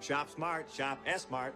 Shop smart, shop S-smart.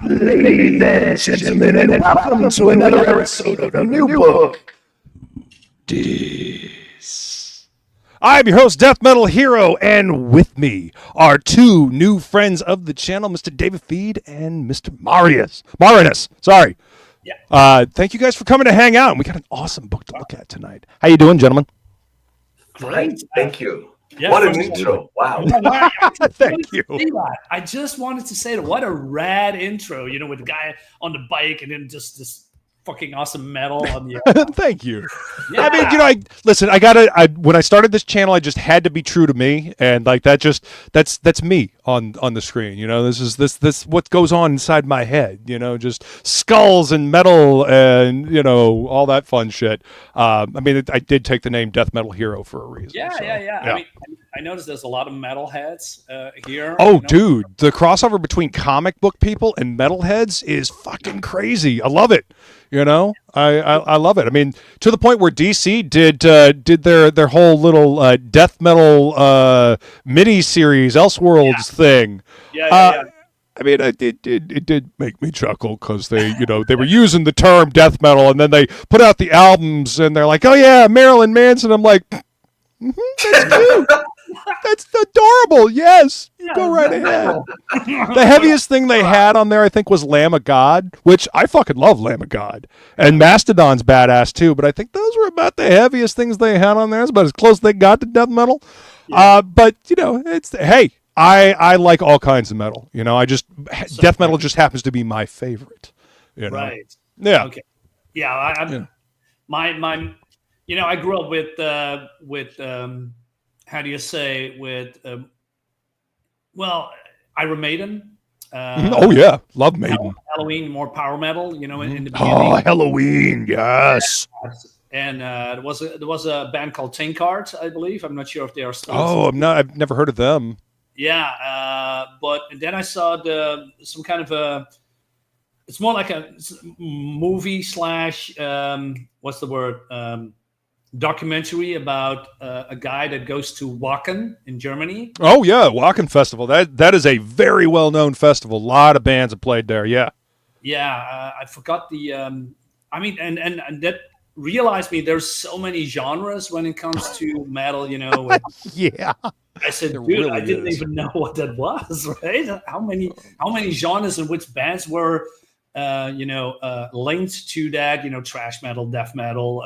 Ladies and gentlemen, and welcome to another episode of the new book. I'm your host, DeathMetalHero, and with me are two new friends of the channel, Mr. David Feed and Mr. Marinus. Sorry. Yeah. Thank you guys for coming to hang out. We got an awesome book to look at tonight. How you doing, gentlemen? Great. Thank you. Yeah, what an intro. Wow. Thank you. I just wanted to say that what a rad intro, you know, with the guy on the bike and then just this fucking awesome metal on the Thank you. Yeah. I mean, you know, listen, when I started this channel, I just had to be true to me, and like that's me on the screen. You know, this what goes on inside my head. You know, just skulls and metal and you know all that fun shit. I mean, I did take the name DeathMetalHero for a reason. Yeah. I mean, I noticed there's a lot of metalheads here. Oh, you know? dude, the crossover between comic book people and metalheads is fucking crazy. I love it. You know, I love it. I mean, to the point where DC did their whole little death metal mini series Elseworlds thing. Yeah. I mean, it did make me chuckle because they were using the term death metal, and then they put out the albums, and they're like, oh yeah, Marilyn Manson. I'm like, that's cute. That's adorable. Yes, go right ahead. The heaviest thing they had on there, I think, was Lamb of God, which I fucking love Lamb of God. And Mastodon's badass too, but I think those were about the heaviest things they had on there. It's about as close as they got to death metal. Yeah. But, you know, I like all kinds of metal. You know, death metal just happens to be my favorite. You know? Right. Yeah. Okay. Yeah. My you know, I grew up with how do you say, with Iron Maiden. Oh yeah, love Maiden. Halloween, more power metal, you know, in the beginning. Oh, Halloween, yes. And there was a band called Tankard, I believe. I'm not sure if they are still. Oh, I've never heard of them. Yeah, but then I saw some kind of a. It's more like a movie slash what's the word? Documentary about a guy that goes to Wacken in Germany. Oh yeah, Wacken Festival. That is a very well known festival. A lot of bands have played there. Yeah. Yeah, I forgot the. I mean, and that realized me. There's so many genres when it comes to metal. You know. Yeah. I said, dude, really I didn't even know what that was. Right? How many genres and which bands were, linked to that? You know, thrash metal, death metal.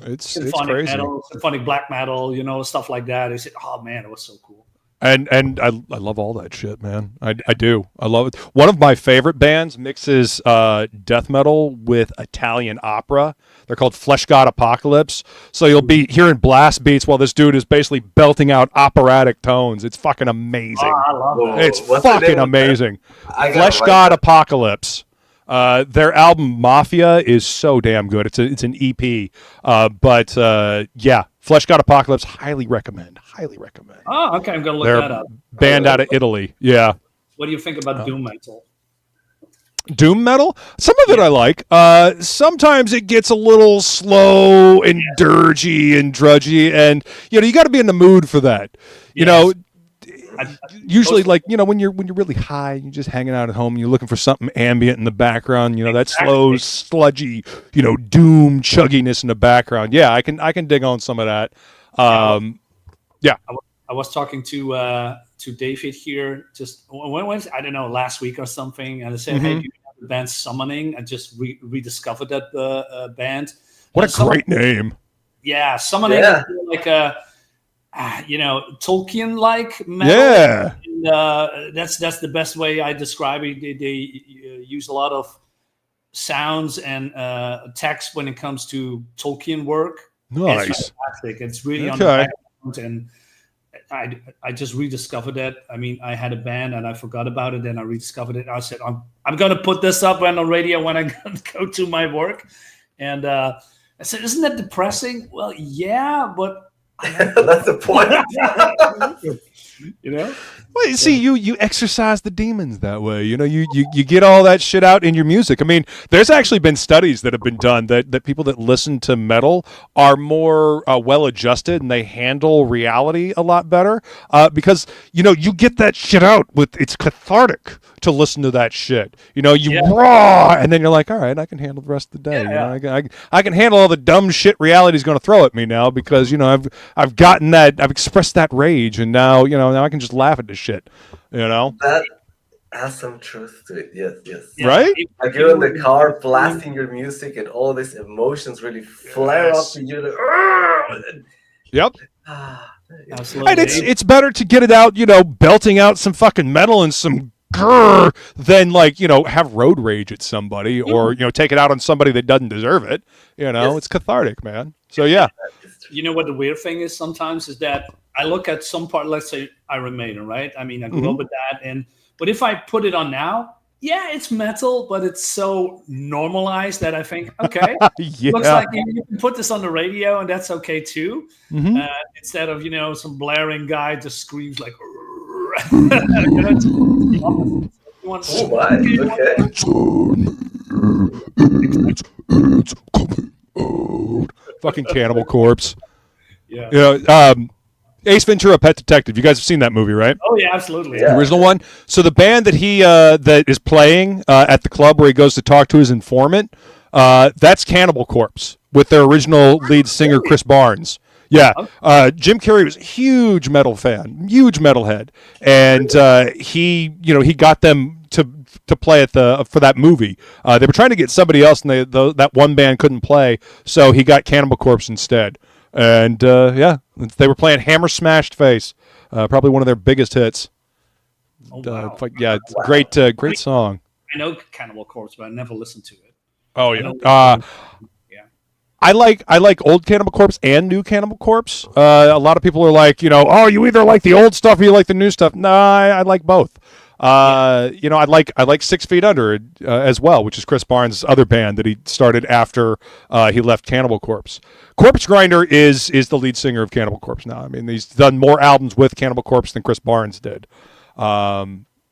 It's symphonic crazy. metal, symphonic black metal, you know, stuff like that. I said, oh man, it was so cool. And I love all that shit, man. I do. I love it. One of my favorite bands mixes death metal with Italian opera. They're called Flesh God Apocalypse. So you'll be hearing blast beats while this dude is basically belting out operatic tones. It's fucking amazing. Oh, I love that. It's fucking amazing. Flesh God Apocalypse. Their album Mafia is so damn good. It's an EP. But yeah, Flesh God Apocalypse, highly recommend. Oh, okay, I'm gonna look They're that up. Band out of Italy. Yeah. What do you think about doom metal? Doom metal? Some of it I like. Sometimes it gets a little slow and dirgy and drudgy, and you know you got to be in the mood for that. You know. Usually, like, you know, when you're really high, you're just hanging out at home, and you're looking for something ambient in the background, you know, that slow, sludgy, you know, doom chugginess in the background. Yeah, I can dig on some of that. Yeah. I was talking to David here just when was I don't know, last week or something, and I said, hey, do you know the band Summoning? I just rediscovered that band. What a great name! Yeah, Summoning is like a. Tolkien-like metal. Yeah, and, that's the best way I describe it. They use a lot of sounds and text when it comes to Tolkien work. Nice. It's fantastic. It's really on the background, and I just rediscovered it. I mean, I had a band and I forgot about it, and I rediscovered it. I said, I'm gonna put this up on the radio when I go to my work. And I said, isn't that depressing? Well, yeah, but that's the point. you know. Well, you see, you exercise the demons that way. You know, you get all that shit out in your music. I mean, there's actually been studies that have been done that people that listen to metal are more well-adjusted and they handle reality a lot better because, you know, you get that shit out. It's cathartic to listen to that shit. You know, you raw, and then you're like, all right, I can handle the rest of the day. Yeah. You know, I can handle all the dumb shit reality's going to throw at me now because, you know, I've gotten that, I've expressed that rage, and now, you know, now I can just laugh at this shit, you know? That has some truth to it. Yes. Yeah. Right? Like you're in the car blasting your music and all these emotions really flare up and you're like, Yep. Absolutely. And it's better to get it out, you know, belting out some fucking metal and some grrr than, like, you know, have road rage at somebody or, you know, take it out on somebody that doesn't deserve it. You know, it's cathartic, man. So, yeah. You know what the weird thing is sometimes is that I look at some part, let's say Iron Maiden, right? I mean, I grew up with that. But if I put it on now, yeah, it's metal, but it's so normalized that I think, okay, looks like you can put this on the radio and that's okay too. Instead of, you know, some blaring guy just screams like, oh my, okay. Fucking Cannibal Corpse. Yeah. You know, Ace Ventura: Pet Detective. You guys have seen that movie, right? Oh yeah, absolutely. The original one. So the band that he that is playing at the club where he goes to talk to his informant, that's Cannibal Corpse with their original lead singer Chris Barnes. Yeah, Jim Carrey was a huge metal fan, huge metalhead, and he got them to play at for that movie. They were trying to get somebody else, and that one band couldn't play, so he got Cannibal Corpse instead. And they were playing Hammer Smashed Face, probably one of their biggest hits. Oh, wow. Great song. I know Cannibal Corpse, but I never listened to it. Oh yeah. I like old Cannibal Corpse and new Cannibal Corpse. A lot of people are like, you know, oh, you either like the old stuff or you like the new stuff. No, I like both. You know, I like 6 Feet Under as well, which is Chris Barnes' other band that he started after he left Cannibal Corpse. Corpse Grinder is the lead singer of Cannibal Corpse now. I mean, he's done more albums with Cannibal Corpse than Chris Barnes did.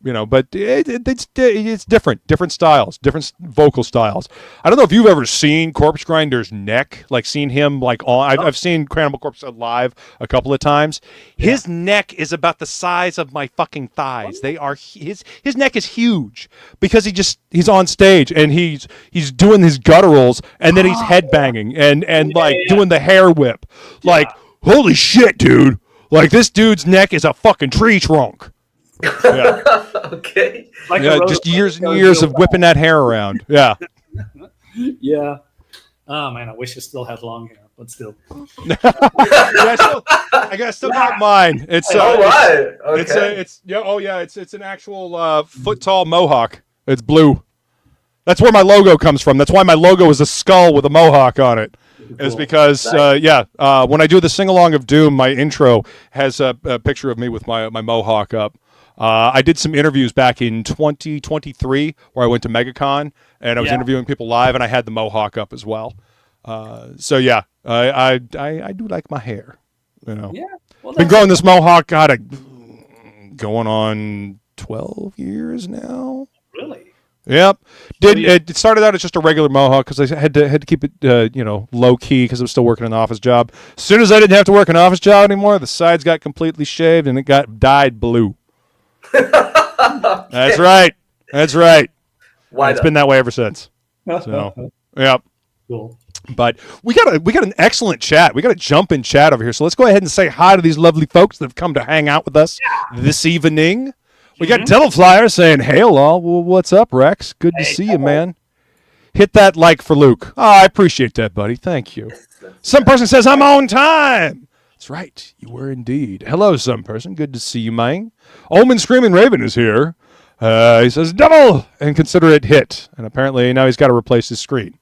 You know, but it's different styles, different vocal styles. I don't know if you've ever seen Corpse Grinder's neck, like seen him like on. I've seen Cannibal Corpse live a couple of times. His neck is about the size of my fucking thighs. They are his neck is huge because he's on stage and he's doing his gutturals and then he's headbanging and doing the hair whip. Like, holy shit, dude! Like, this dude's neck is a fucking tree trunk. Yeah. Okay. Like just years and years of whipping that hair around. Yeah. Yeah. Oh man, I wish I still had long hair, but still. I still got mine. It's all right. Okay. It's an actual foot tall mohawk. It's blue. That's where my logo comes from. That's why my logo is a skull with a mohawk on it. Cool. It's because when I do the sing along of Doom, my intro has a picture of me with my mohawk up. I did some interviews back in 2023 where I went to MegaCon and I was interviewing people live, and I had the mohawk up as well. I do like my hair. You know, been growing this mohawk. Going on 12 years now. Really? Yep. It started out as just a regular mohawk because I had to keep it low key because I was still working an office job. As soon as I didn't have to work an office job anymore, the sides got completely shaved and it got dyed blue. That's right. It's been that way ever since. So, yep. Cool. But we got an excellent chat. We got a jump in chat over here. So let's go ahead and say hi to these lovely folks that have come to hang out with us this evening. We got Devil Flyer saying, "Hey, all. Well, what's up, Rex? Good to see you, man. Hit that like for Luke. Oh, I appreciate that, buddy. Thank you." Some person says, "I'm on time." That's right. You were indeed. Hello, some person. Good to see you, man. Omen Screaming Raven is here. He says, "Devil," and consider it hit. And apparently now he's got to replace his screen.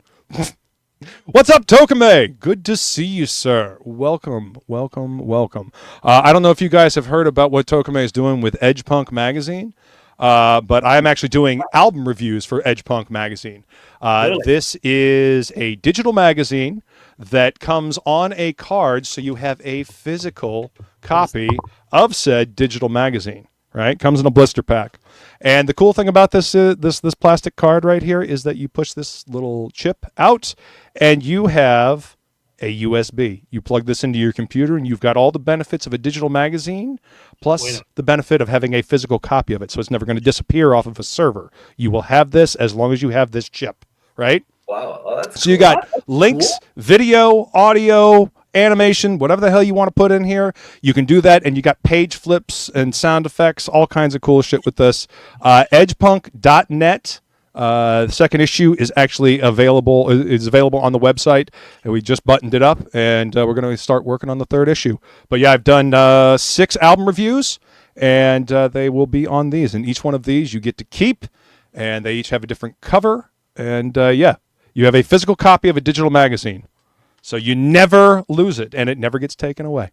What's up, Tokame? Good to see you, sir. Welcome, welcome, welcome. I don't know if you guys have heard about what Tokame is doing with Edge Punk Magazine, but I am actually doing album reviews for Edge Punk Magazine. Really? This is a digital magazine that comes on a card, so you have a physical copy of said digital magazine. Right, comes in a blister pack. And the cool thing about this plastic card right here is that you push this little chip out and you have a USB. You plug this into your computer and you've got all the benefits of a digital magazine plus the benefit of having a physical copy of it. So it's never going to disappear off of a server. You will have this as long as you have this chip, right? Wow. Oh, that's So you got links, video, audio, animation, whatever the hell you want to put in here, you can do that. And you got page flips and sound effects, all kinds of cool shit with this. Edgepunk.net. The second issue is actually available. Is available on the website, and we just buttoned it up, and we're going to start working on the third issue. But yeah, I've done 6 album reviews, and they will be on these. And each one of these you get to keep, and they each have a different cover. And yeah, you have a physical copy of a digital magazine. So you never lose it, and it never gets taken away.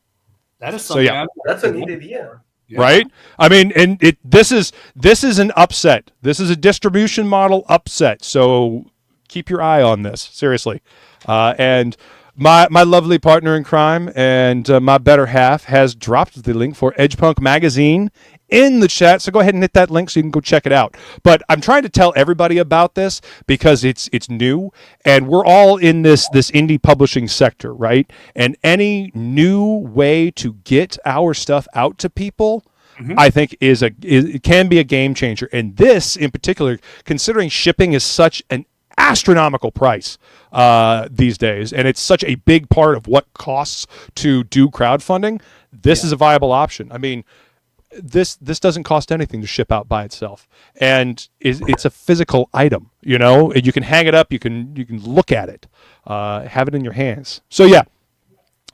That is something. yeah. That's a neat idea. Yeah. Right? I mean, and this is an upset. This is a distribution model upset. So keep your eye on this, seriously. And my lovely partner in crime and my better half has dropped the link for Edge Punk Magazine in the chat. So go ahead and hit that link so you can go check it out. But I'm trying to tell everybody about this because it's new, and we're all in this indie publishing sector, right? And any new way to get our stuff out to people, I think it can be a game changer. And this in particular, considering shipping is such an astronomical price these days, and it's such a big part of what costs to do crowdfunding, this is a viable option. I mean, this doesn't cost anything to ship out by itself, and it's a physical item, you know, and you can hang it up, you can look at it, have it in your hands. So yeah,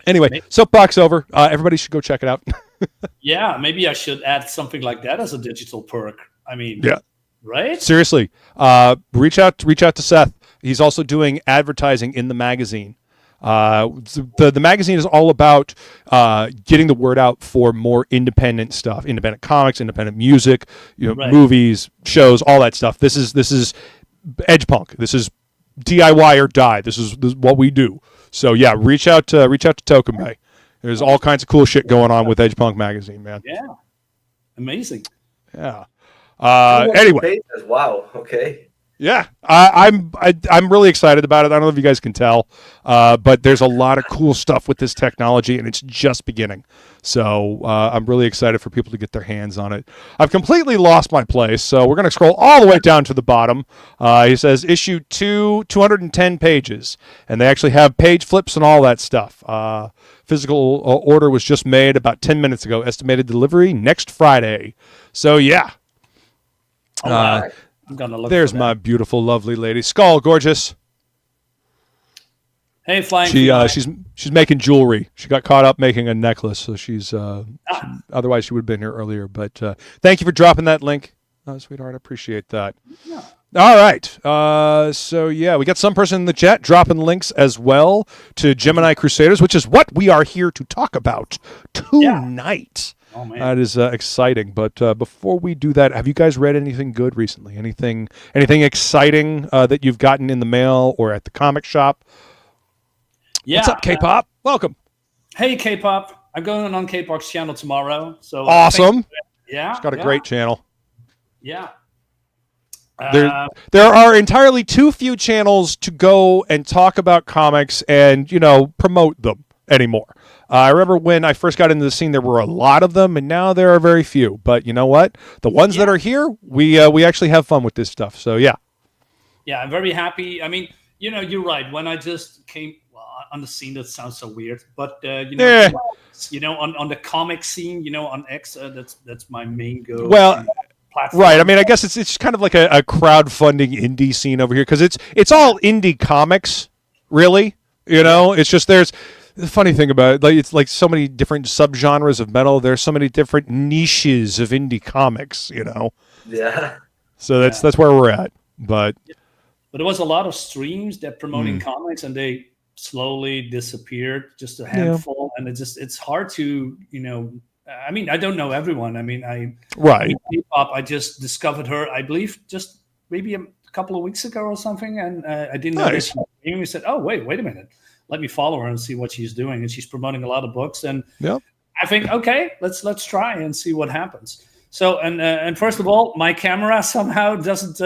anyway, soapbox over. Everybody should go check it out. Yeah, maybe I should add something like that as a digital perk. I mean, Yeah. right? Seriously, reach out to Seth. He's also doing advertising in the magazine. The magazine is all about getting the word out for more independent stuff, independent comics, independent music, movies, shows, all that stuff. This is Edge Punk. This is DIY or die. This is what we do. So yeah, reach out to Tokame. There's all kinds of cool shit going on with Edge Punk Magazine, man. Yeah, amazing. Yeah. Anyway. Wow. Okay. Yeah, I'm really excited about it. I don't know if you guys can tell, but there's a lot of cool stuff with this technology, and it's just beginning. So I'm really excited for people to get their hands on it. I've completely lost my place, so we're going to scroll all the way down to the bottom. He says issue 210 pages, and they actually have page flips and all that stuff. Physical order was just made about 10 minutes ago. Estimated delivery next Friday. So yeah. All right. I'm gonna look. There's my beautiful, lovely lady, Skull, gorgeous. Hey, flying. She's making jewelry. She got caught up making a necklace, so otherwise she would have been here earlier. But thank you for dropping that link, sweetheart. I appreciate that. Yeah. All right. So yeah, we got some person in the chat dropping links as well to Gemini Crusaders, which is what we are here to talk about tonight. Oh, man. That is exciting. But before we do that, have you guys read anything good recently? Anything exciting that you've gotten in the mail or at the comic shop? Yeah. What's up, K-pop? Welcome. Hey, K-pop. I'm going on K-pop's channel tomorrow. So awesome. Yeah. She's got a great channel. Yeah. There are entirely too few channels to go and talk about comics and, promote them anymore. I remember when I first got into the scene, there were a lot of them, and now there are very few. But you know what? The ones that are here, we actually have fun with this stuff. So yeah. Yeah, I'm very happy. I mean, you're right. When I just came on the scene, that sounds so weird. But on the comic scene, on X, that's my main goal. Well. Right. I mean, I guess it's kind of like a crowdfunding indie scene over here because it's all indie comics, really. It's just there's the funny thing about it, it's like so many different subgenres of metal. There's so many different niches of indie comics, Yeah. So that's where we're at. But but there was a lot of streams that promoting comics, and they slowly disappeared, just a handful. And it's hard to, I mean, I don't know everyone. I mean, K-pop, I just discovered her, I believe, just maybe a couple of weeks ago or something, and I didn't know this. And we said, oh, wait a minute. Let me follow her and see what she's doing. And she's promoting a lot of books. And I think, okay, let's try and see what happens. So, and first of all, my camera somehow doesn't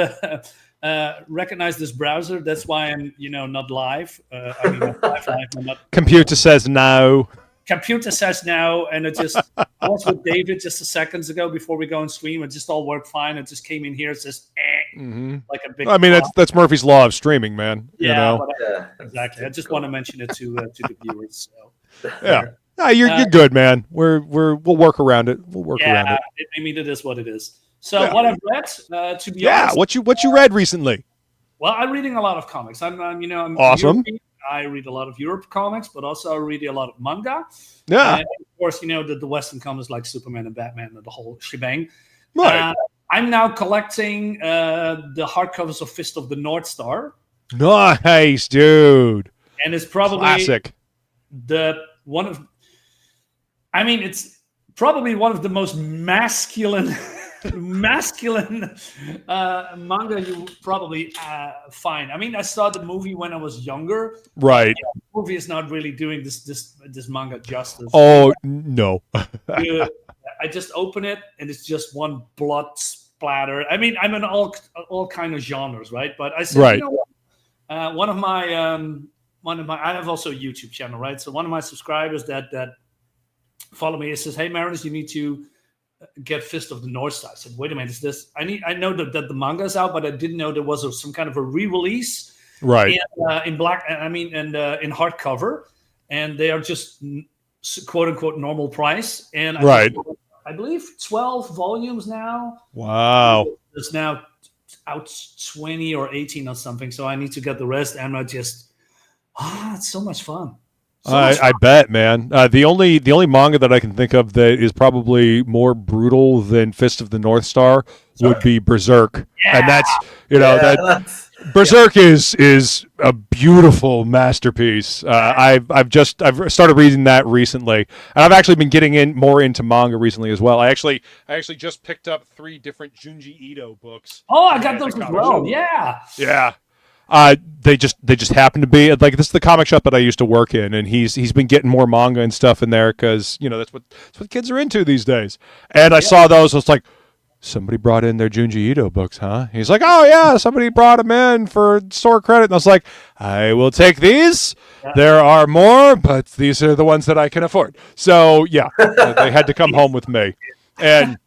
recognize this browser. That's why I'm, not live. I mean, not live. I'm not. Computer says no. Computer says no, and it just. I was with David just a seconds ago before we go and stream. It just all worked fine. It just came in here. It says like a big. I mean, that's Murphy's law of streaming, man. Yeah, exactly. I just want to mention it to the viewers. So. Yeah. No, you're good, man. We'll work around it. We'll work around it. I mean, it is what it is. So what I've read, to be honest. What you read recently? Well, I'm reading a lot of comics. I'm awesome. European. I read a lot of Europe comics, but also I read a lot of manga. Yeah. And of course, the Western comics like Superman and Batman and the whole shebang. Right. I'm now collecting the hardcovers of Fist of the North Star. Nice, dude. And it's probably classic. It's probably one of the most masculine manga you probably find. I mean, I saw the movie when I was younger. Right. The movie is not really doing this manga justice. Oh, no. I just open it and it's just one blood splatter. I mean, I'm in all kind of genres, right? But I said, you know what? One of my I have also a YouTube channel, right? So one of my subscribers that follow me, it says, hey, Marinus, you need to get Fist of the North Star. I said, wait a minute, is this? I know that the manga is out, but I didn't know there was some kind of a re-release, right? In black, in hardcover, and they are just quote unquote normal price. And I believe 12 volumes now. Wow, it's now out 20 or 18 or something. So I need to get the rest, and it's so much fun. I bet, man. The only manga that I can think of that is probably more brutal than Fist of the North Star would be Berserk, and that's Berserk is a beautiful masterpiece. I've started reading that recently, and I've actually been getting more into manga recently as well. I actually just picked up 3 different Junji Ito books. Oh, I got those as well. Yeah. Yeah. They just happen to be like, this is the comic shop that I used to work in, and he's been getting more manga and stuff in there because that's what kids are into these days. And I saw those, I was like, somebody brought in their Junji Ito books, huh? He's like, oh yeah, somebody brought them in for store credit, and I was like, I will take these. There are more, but these are the ones that I can afford. So yeah, they had to come home with me, and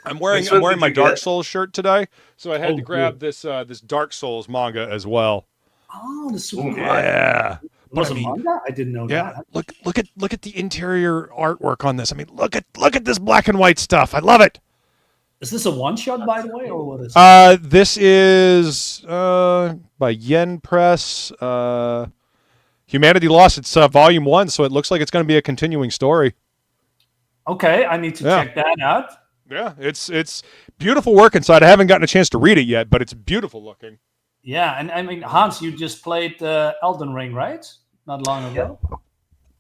I'm wearing my Dark Souls shirt today, so I had to grab this Dark Souls manga as well. Oh, the super yeah. Was it manga? I didn't know that. Look at the interior artwork on this. I mean, look at this black and white stuff. I love it. Is this a one shot, by the way, or what is it? This is by Yen Press. Humanity Lost. It's volume 1, so it looks like it's going to be a continuing story. Okay, I need to check that out. Yeah, it's beautiful work inside. I haven't gotten a chance to read it yet, but it's beautiful looking. Yeah, and I mean, Hans, you just played Elden Ring, right? Not long ago.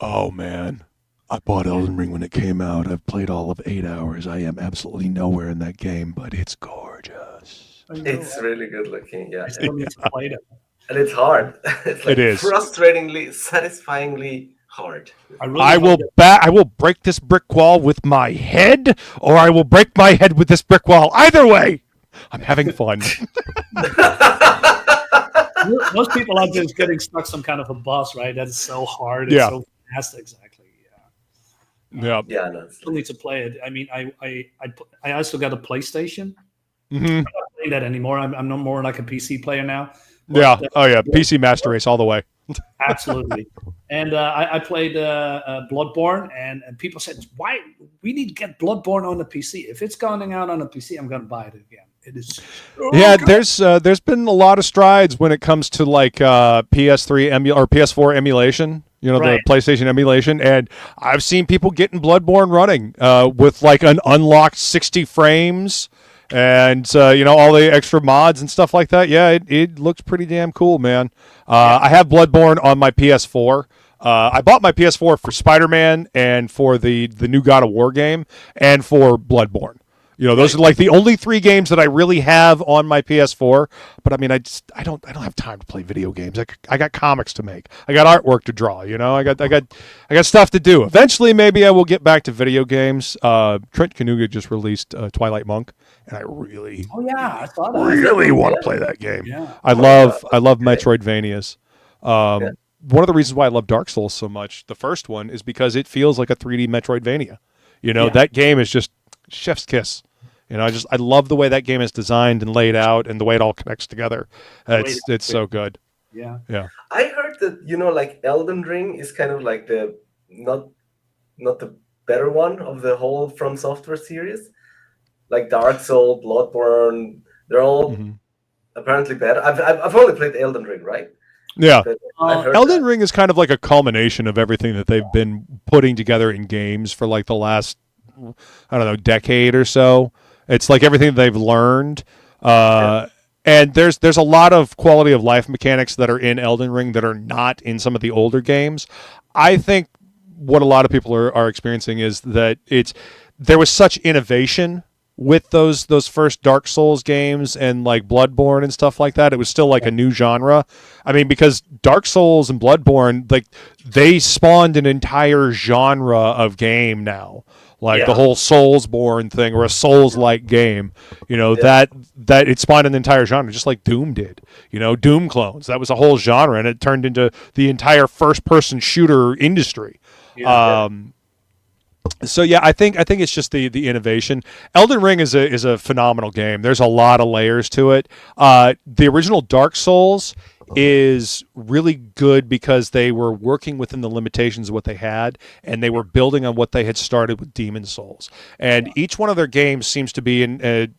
Oh, man. I bought Elden Ring when it came out. I've played all of 8 hours. I am absolutely nowhere in that game, but it's gorgeous. It's really good looking, yeah. I still need to play it. And it's hard. It's like it is. Frustratingly, satisfyingly hard. I will break this brick wall with my head, or I will break my head with this brick wall. Either way, I'm having fun. Most people are just getting stuck some kind of a boss, right? That is so hard. Yeah. It's so fast, exactly. Yeah. Yeah. No, still need to play it. I mean, I also got a PlayStation. Mm-hmm. I'm not playing that anymore. I'm no more like a PC player now. But, PC Master Race all the way. Absolutely. And I played Bloodborne, and people said, why we need to get Bloodborne on the PC. If it's going out on a PC, I'm going to buy it again. It is good. There's been a lot of strides when it comes to like PS3 or PS4 emulation, the PlayStation emulation, and I've seen people getting Bloodborne running with like an unlocked 60 frames and all the extra mods and stuff like that. Yeah, it looks pretty damn cool, man. I have Bloodborne on my PS4. I bought my PS4 for Spider-Man and for the new God of War game and for Bloodborne. Those are like the only 3 games that I really have on my PS4. But I mean, I don't have time to play video games. I got comics to make. I got artwork to draw. I got stuff to do. Eventually, maybe I will get back to video games. Trent Kanuga just released Twilight Monk, and I really, I saw that. really want to play that game. Yeah. I love Metroidvanias. One of the reasons why I love Dark Souls so much, the first one, is because it feels like a 3D Metroidvania. That game is just chef's kiss. I love the way that game is designed and laid out, and the way it all connects together. It's so good. Yeah. I heard that like Elden Ring is kind of like the not the better one of the whole From Software series. Like Dark Souls, Bloodborne, they're all apparently better. I've only played Elden Ring, right? Yeah. Elden Ring is kind of like a culmination of everything that they've been putting together in games for like the last, I don't know, decade or so. It's like everything they've learned. And there's a lot of quality of life mechanics that are in Elden Ring that are not in some of the older games. I think what a lot of people are experiencing is that there was such innovation with those first Dark Souls games and like Bloodborne and stuff like that. It was still like a new genre. I mean, because Dark Souls and Bloodborne, like they spawned an entire genre of game now. Like the whole Soulsborne thing, or a Souls-like game, that it spawned an entire genre, just like Doom did. Doom clones. That was a whole genre, and it turned into the entire first-person shooter industry. So yeah, I think it's just the innovation. Elden Ring is a phenomenal game. There's a lot of layers to it. The original Dark Souls is really good because they were working within the limitations of what they had, and they were building on what they had started with Demon Souls. And each one of their games seems to be an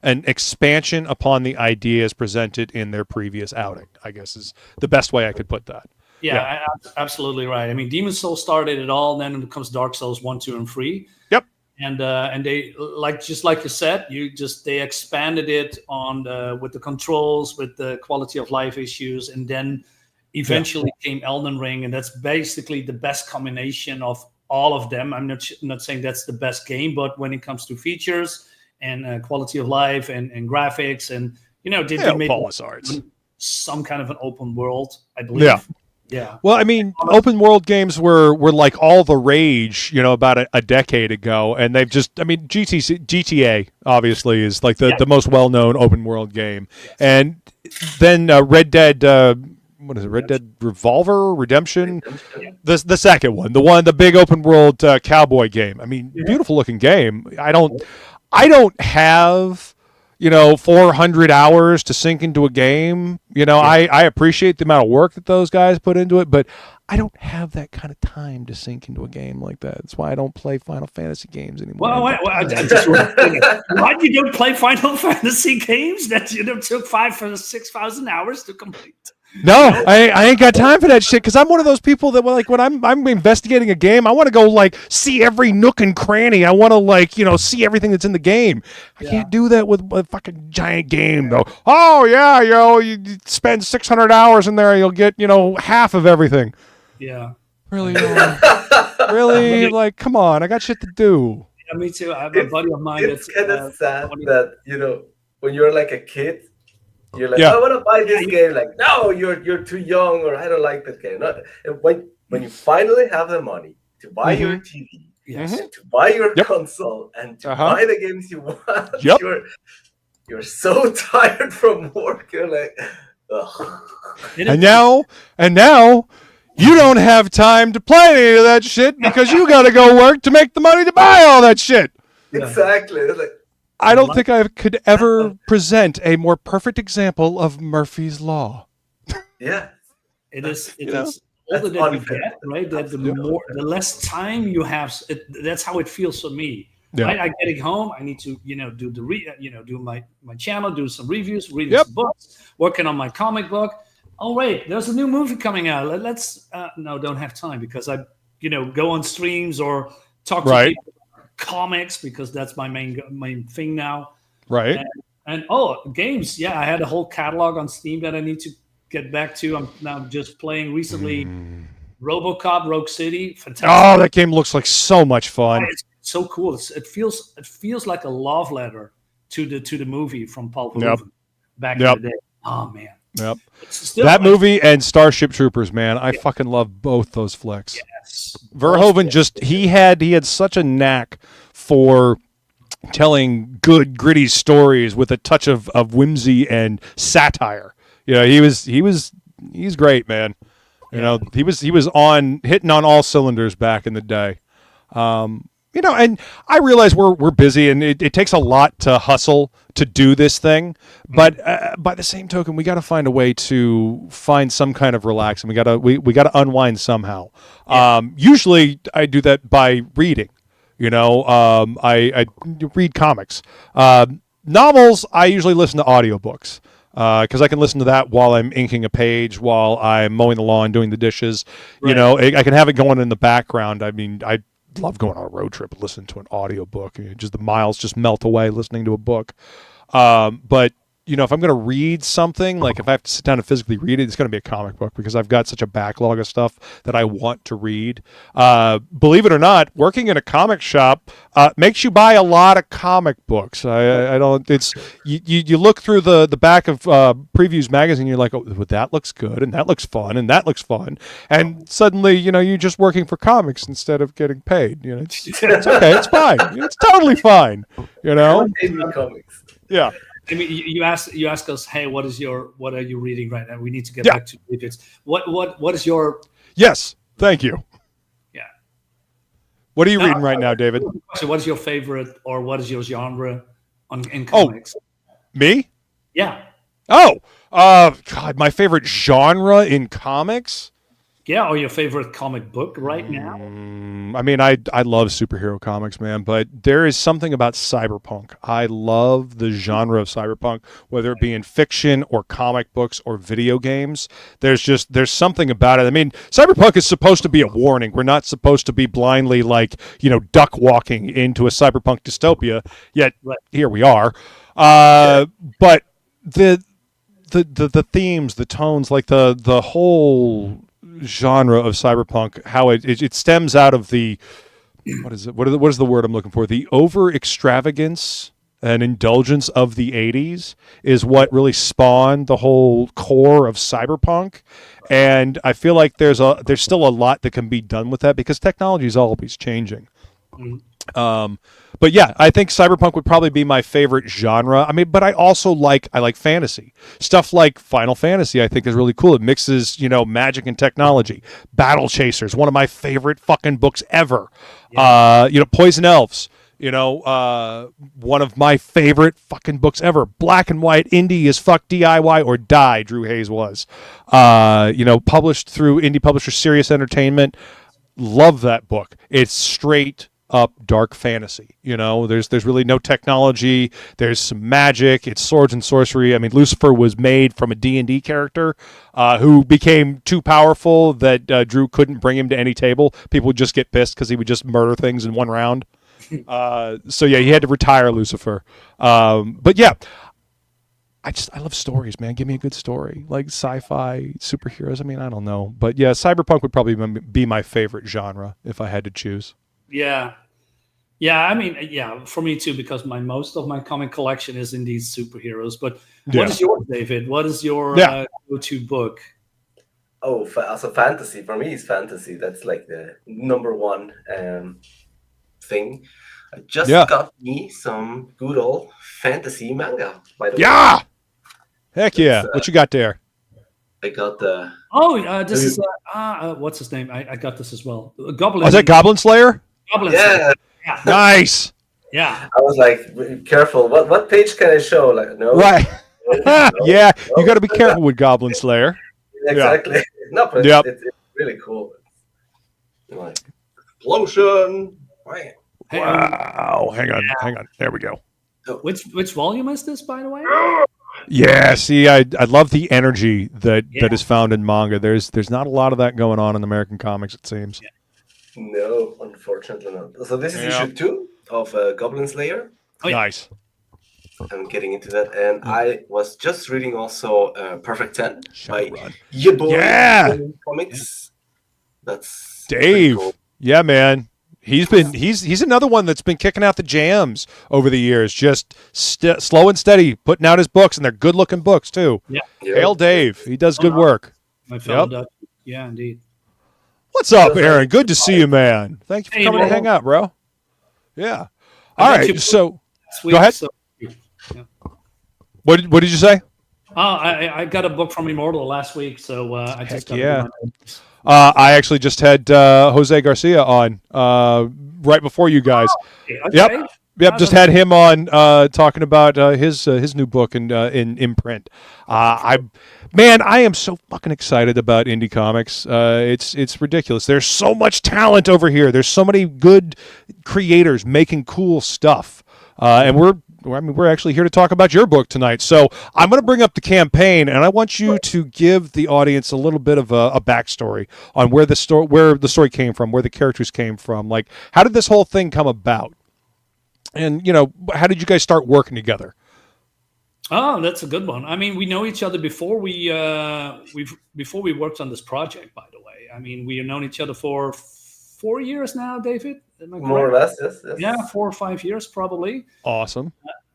expansion upon the ideas presented in their previous outing, I guess is the best way I could put that. Yeah, absolutely right. I mean, Demon Souls started it all, then it comes Dark Souls 1, 2, and 3. Yep. And they just like you said, they expanded it on with the controls, with the quality of life issues, and then eventually came Elden Ring, and that's basically the best combination of all of them. I'm not saying that's the best game, but when it comes to features and quality of life and graphics, and they made some kind of an open world, I believe. Yeah. Well, I mean, open world games were like all the rage, about a decade ago, and they've just, I mean, GTA obviously is like the most well-known open world game, and then Red Dead, what is it? Red Dead Redemption, the second one, the big open world cowboy game. I mean, beautiful looking game. I don't have 400 hours to sink into a game. I appreciate the amount of work that those guys put into it, but I don't have that kind of time to sink into a game like that. That's why I don't play Final Fantasy games anymore. Why you don't play Final Fantasy games that took 5,000 to 6,000 hours to complete? No, I ain't got time for that shit, because I'm one of those people that, like, when I'm investigating a game, I want to go, like, see every nook and cranny. I want to, like, see everything that's in the game. I can't do that with a fucking giant game, though. Oh, yeah, you spend 600 hours in there, you'll get, half of everything. Yeah. Really? Really? Like, come on, I got shit to do. Yeah, me too. I have a buddy of mine It's kind of sad that, when you're, like, a kid, you're like, I want to buy this game. Like, no, you're too young, or I don't like that game. And when you finally have the money to buy your TV, and to buy your console, and to buy the games you want, you're so tired from work. You're like, ugh. And now, you don't have time to play any of that shit because you got to go work to make the money to buy all that shit. Exactly. It's like, I don't think I could ever present a more perfect example of Murphy's Law. Yeah, it is. It is older that you get, right? That the less time you have. That's how it feels for me. Yeah. Right? I getting home, I need to do do my channel, do some reviews, reading some books, working on my comic book. Oh wait, there's a new movie coming out. Let's don't have time because I go on streams or talk to people. comics because that's my main thing now. Right. And games. Yeah, I had a whole catalog on Steam that I need to get back to. I'm now just playing recently RoboCop Rogue City. Fantastic. Oh, that game looks like so much fun. It's so cool. It feels like a love letter to the movie from Paul Verhoeven back in the day. Oh man. Yep. Still, that movie and Starship Troopers, man, I fucking love both those flicks. Yes. Verhoeven he had such a knack for telling good gritty stories with a touch of whimsy and satire. You know, he's great, man. You know, he was hitting on all cylinders back in the day. You know, and I realize we're busy and it takes a lot to hustle to do this thing, but by the same token, we got to find a way to find some kind of relaxing. We got to unwind somehow. Usually I do that by reading. You know, I read comics. Novels, I usually listen to audiobooks. Because I can listen to that while I'm inking a page, while I'm mowing the lawn, doing the dishes. Right. You know, I can have it going in the background. I mean, I love going on a road trip and listening to an audiobook. Just the miles just melt away listening to a book. But you know, if I'm going to read something, like if I have to sit down and physically read it, it's going to be a comic book because I've got such a backlog of stuff that I want to read. Believe it or not, working in a comic shop makes you buy a lot of comic books. I don't. It's you look through the back of Previews magazine, you're like, oh, well, that looks good, and that looks fun, and that looks fun, and suddenly, you know, you're just working for comics instead of getting paid. You know, it's okay, it's fine, it's totally fine. You know, comics. Yeah. I mean, you ask us, hey, what are you reading right now? We need to get back to David's. What is your? Yes, thank you. Yeah. What are you reading right now, David? So, what is your favorite, or what is your genre in comics? Me? Yeah. Oh, God, my favorite genre in comics. Yeah, or your favorite comic book right now? I mean, I love superhero comics, man, but there is something about cyberpunk. I love the genre of cyberpunk, whether it be in fiction or comic books or video games. There's something about it. I mean, cyberpunk is supposed to be a warning. We're not supposed to be blindly, like, you know, duck walking into a cyberpunk dystopia, yet here we are. But the themes, the tones, like the whole genre of cyberpunk, how it stems out of the what is the word I'm looking for? The over extravagance and indulgence of the 80s is what really spawned the whole core of cyberpunk. And I feel like there's still a lot that can be done with that because technology is always changing. But yeah, I think cyberpunk would probably be my favorite genre. I mean, but I like fantasy. Stuff like Final Fantasy, I think, is really cool. It mixes, you know, magic and technology. Battle Chasers, one of my favorite fucking books ever. Yeah. You know, Poison Elves, you know, one of my favorite fucking books ever. Black and white, indie as fuck, DIY or die, Drew Hayes was. You know, published through indie publisher Sirius Entertainment. Love that book. It's straight up dark fantasy. You know, there's really no technology. There's some magic. It's swords and sorcery. I mean, Lucifer was made from a D&D character who became too powerful that Drew couldn't bring him to any table. People would just get pissed because he would just murder things in one round. So yeah, he had to retire Lucifer. But yeah, I love stories, man. Give me a good story, like sci-fi superheroes. I mean, I don't know, but yeah, cyberpunk would probably be my favorite genre if I had to choose. Yeah, I mean, yeah, for me too, because most of my comic collection is in these superheroes. But what is yours, David? What is your go-to book? Oh, so fantasy. For me, it's fantasy. That's like the number one thing. I just got me some good old fantasy manga, by the way. Yeah! Heck yeah. What you got there? I got the... this is... what's his name? I got this as well. Goblin. Oh, is that Goblin Slayer? Goblin Slayer. Yeah. Nice. Yeah. I was like, careful. What page can I show? Like, no. Right. Yeah, you got to be careful with Goblin Slayer. Exactly. Yeah. No, but it's really cool. Like, explosion. Wow. Hang on. There we go. Which volume is this, by the way? Yeah, see, I love the energy that is found in manga. There's not a lot of that going on in American comics, it seems. Yeah. No, unfortunately not. So this is issue 2? of Goblin Slayer. Oh, yeah. Nice. I'm getting into that, and I was just reading also Perfect 10 by Shadowrun. your boy Yeah. Comics. That's pretty Dave. cool. Yeah, man. He's another one that's been kicking out the jams over the years, just slow and steady, putting out his books, and they're good looking books too. Yeah. Hail Dave. He does good work. My fellow Dutch. Yeah, indeed. What's up, Aaron? Good to see you, man. Thank you for coming to hang out, bro. Yeah. All right. So go ahead. So, yeah. What did you say? Oh, I got a book from Immortal last week, so I just got yeah. I actually just had Jose Garcia on right before you guys. Okay. Yep. Just had him on talking about his new book in imprint. I am so fucking excited about indie comics. It's ridiculous. There's so much talent over here. There's so many good creators making cool stuff, and we're actually here to talk about your book tonight. So I'm going to bring up the campaign, and I want you to give the audience a little bit of a backstory on where the story came from, where the characters came from. Like, how did this whole thing come about? And, how did you guys start working together? Oh, that's a good one. I mean, we know each other before we worked on this project, by the way. I mean, we have known each other for 4 years now, David? More or less, yes. Yeah, 4 or 5 years probably. Awesome.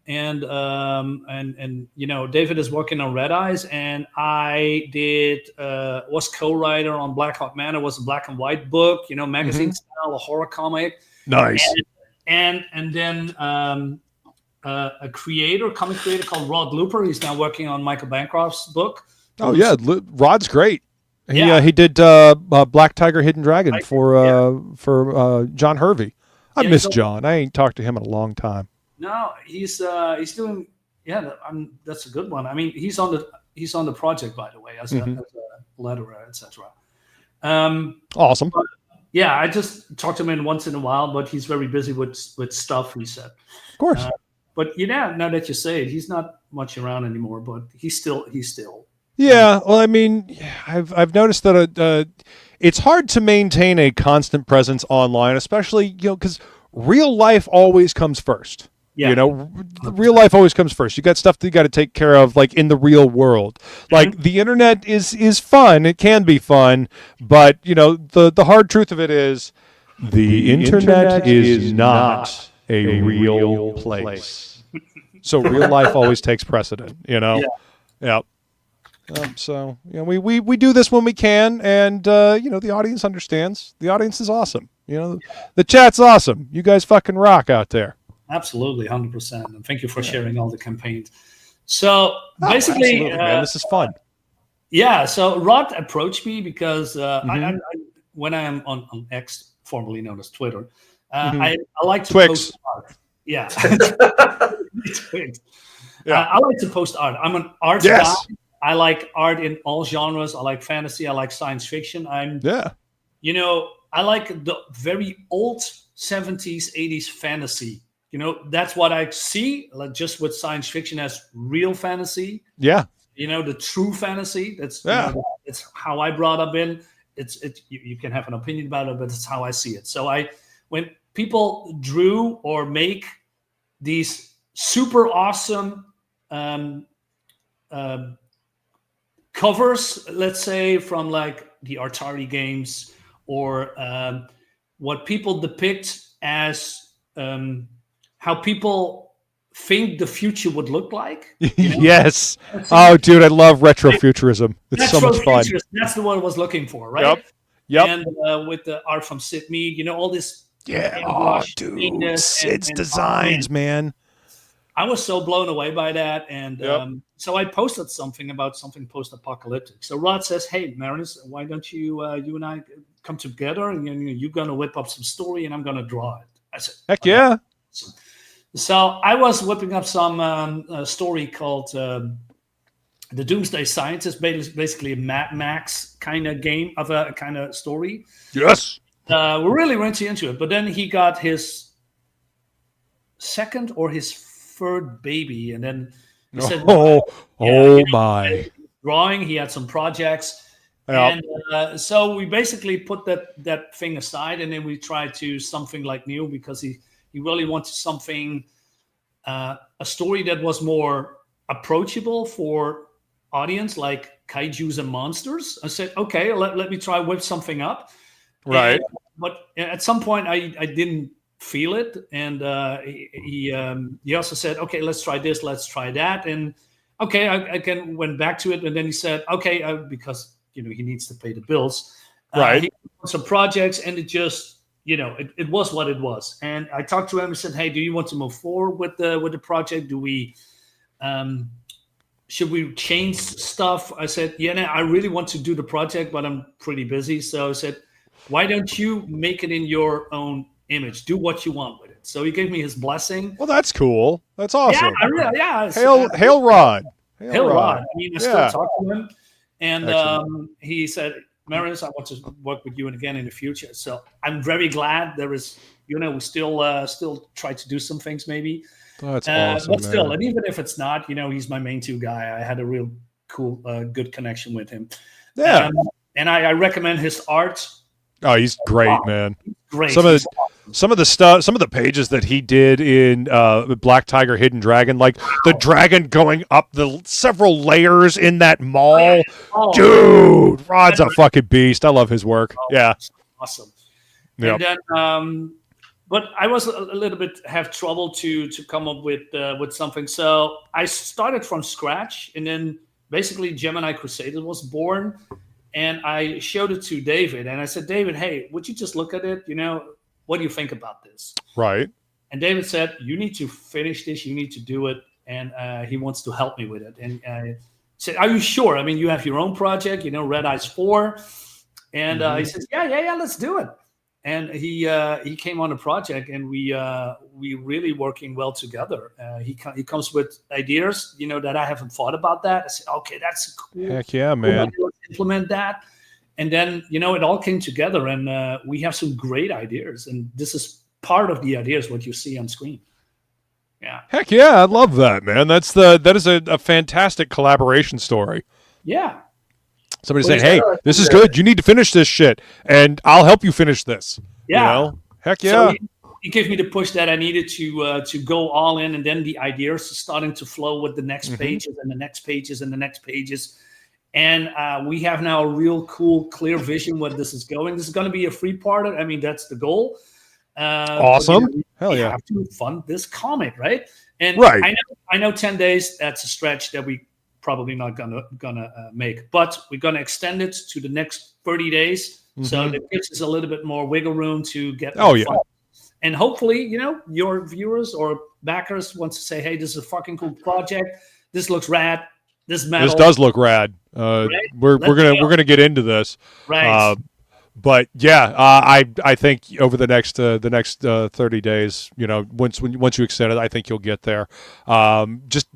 And David is working on Red Eyes, and I was co-writer on Black Hawk Man. It was a black and white book, magazine style, a horror comic. Nice. And then a comic creator called Rod Looper. He's now working on Michael Bancroft's book. Oh yeah, Rod's great. He did Black Tiger, Hidden Dragon for John Hervey. I miss John. I ain't talked to him in a long time. No, he's doing. Yeah, that's a good one. I mean, he's on the project, by the way, as a letterer, etc. Awesome. Yeah, I just talk to him once in a while, but he's very busy with stuff, he said. Of course. But now that you say it, he's not much around anymore, but he's still. Yeah, well, I mean, I've noticed that it's hard to maintain a constant presence online, especially, because real life always comes first. Yeah. Real life always comes first. You got stuff that you got to take care of, like in the real world. Like the internet is fun. It can be fun, but the hard truth of it is the internet is not a real place. So real life always takes precedent. Yeah. So we do this when we can, and the audience understands. The audience is awesome. The chat's awesome. You guys fucking rock out there. Absolutely, 100%. And thank you for sharing all the campaigns. So basically, man, this is fun. Yeah. So Rod approached me because when I am on X, formerly known as Twitter, I like to post art. Yeah. Twix. I like to post art. I'm an art guy. I like art in all genres. I like fantasy. I like science fiction. I like the very old 70s, 80s fantasy. That's what I see, like, just with science fiction as real fantasy. Yeah. The true fantasy. That's it's how I brought up in. You can have an opinion about it, but it's how I see it. So when people drew or make these super awesome covers, let's say from like the Atari games, or what people depict as how people think the future would look like. Yes. Oh, dude, I love retrofuturism. It's so much fun. That's the one I was looking for, right? Yep. And with the art from Sid Mead, all this. Yeah. Oh, dude. Sid's designs, man. I was so blown away by that. And so I posted something about something post-apocalyptic. So Rod says, hey, Marinus, why don't you and I come together, and you're going to whip up some story and I'm going to draw it. I said, heck yeah. So I was whipping up some story called The Doomsday Scientist, basically a Mad Max kind of game of a kind of story. Yes. We're really into it. But then he got his second or his third baby. And then he said, my. Drawing, he had some projects. Yep. And so we basically put that thing aside, and then we tried to something like new, because he really wanted something, a story that was more approachable for audience, like kaijus and monsters. I said, okay, let me try whip something up. Right. But at some point, I didn't feel it, and he also said, okay, let's try this, let's try that, and okay, I again went back to it, and then he said, okay, because he needs to pay the bills, right? He did some projects, and it just it was what it was. And I talked to him and said, hey, do you want to move forward with the project? Do we should we change stuff? I said, yeah, I really want to do the project, but I'm pretty busy. So I said, why don't you make it in your own image? Do what you want with it. So he gave me his blessing. Well, that's cool. That's awesome. Yeah. Hail Rod. Hail Rod. I mean, I still talk to him. And he said, Marinus, I want to work with you again in the future. So I'm very glad there is, we still try to do some things maybe. That's awesome. But still, and even if it's not, he's my main two guy. I had a real cool, good connection with him. Yeah. And I recommend his art. Oh, he's great, man. Great. Some of the pages that he did in Black Tiger Hidden Dragon, like the dragon going up the several layers in that mall. Dude, Rod's a fucking beast. I love his work. Yeah. Awesome. Yep. And then but I was a little bit have trouble to come up with something. So I started from scratch, and then basically Gemini Crusader was born. And I showed it to David, and I said, David, hey, would you just look at it? What do you think about this? Right. And David said, you need to finish this. You need to do it. And he wants to help me with it. And I said, are you sure? I mean, you have your own project, Red Eyes 4. And he says, yeah, let's do it. And he came on the project, and we really working well together. He comes with ideas, that I haven't thought about that. I said, okay, that's cool. Heck yeah, man. Let's implement that. And then, it all came together, and we have some great ideas. And this is part of the ideas, what you see on screen. Yeah. Heck yeah, I love that, man. That is a fantastic collaboration story. Yeah. Somebody saying, hey, this is good. You need to finish this shit, and I'll help you finish this. Yeah. Heck yeah. So he gave me the push that I needed to go all in, and then the ideas starting to flow with the next pages and the next pages and the next pages. And we have now a real cool, clear vision where this is going. This is going to be a free part. I mean, that's the goal. Awesome. Hell yeah. We have to fund this comic, right? And right. I know 10 days, that's a stretch that we probably not gonna make, but we're gonna extend it to the next 30 days, so that gives us a little bit more wiggle room to get. Fun. And hopefully, your viewers or backers want to say, "Hey, this is a fucking cool project. This looks rad. This metal. This does look rad. Right? We're gonna get into this, right?" But yeah, I think over the next 30 days, once you extend it, I think you'll get there. Just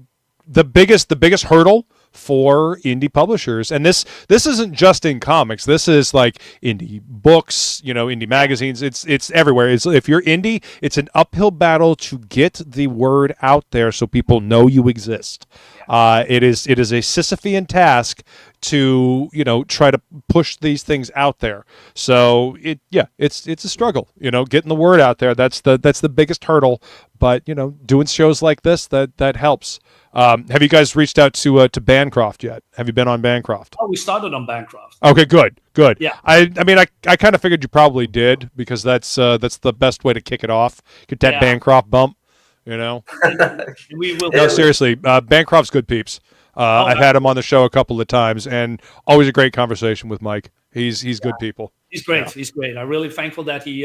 the biggest hurdle for indie publishers, and this isn't just in comics. This is like indie books, indie magazines. It's everywhere. If you're indie, it's an uphill battle to get the word out there so people know you exist. It is a Sisyphean task to try to push these things out there. So it's a struggle. Getting the word out there. That's the biggest hurdle. But doing shows like this that helps. Have you guys reached out to Bancroft yet? Have you been on Bancroft? Oh, we started on Bancroft. Okay, good. Yeah. I mean, I kind of figured you probably did, because that's the best way to kick it off. Get that Bancroft bump, We will. No, seriously, Bancroft's good peeps. I've had him on the show a couple of times, and always a great conversation with Mike. He's good people. He's great. Yeah. He's great. I'm really thankful that he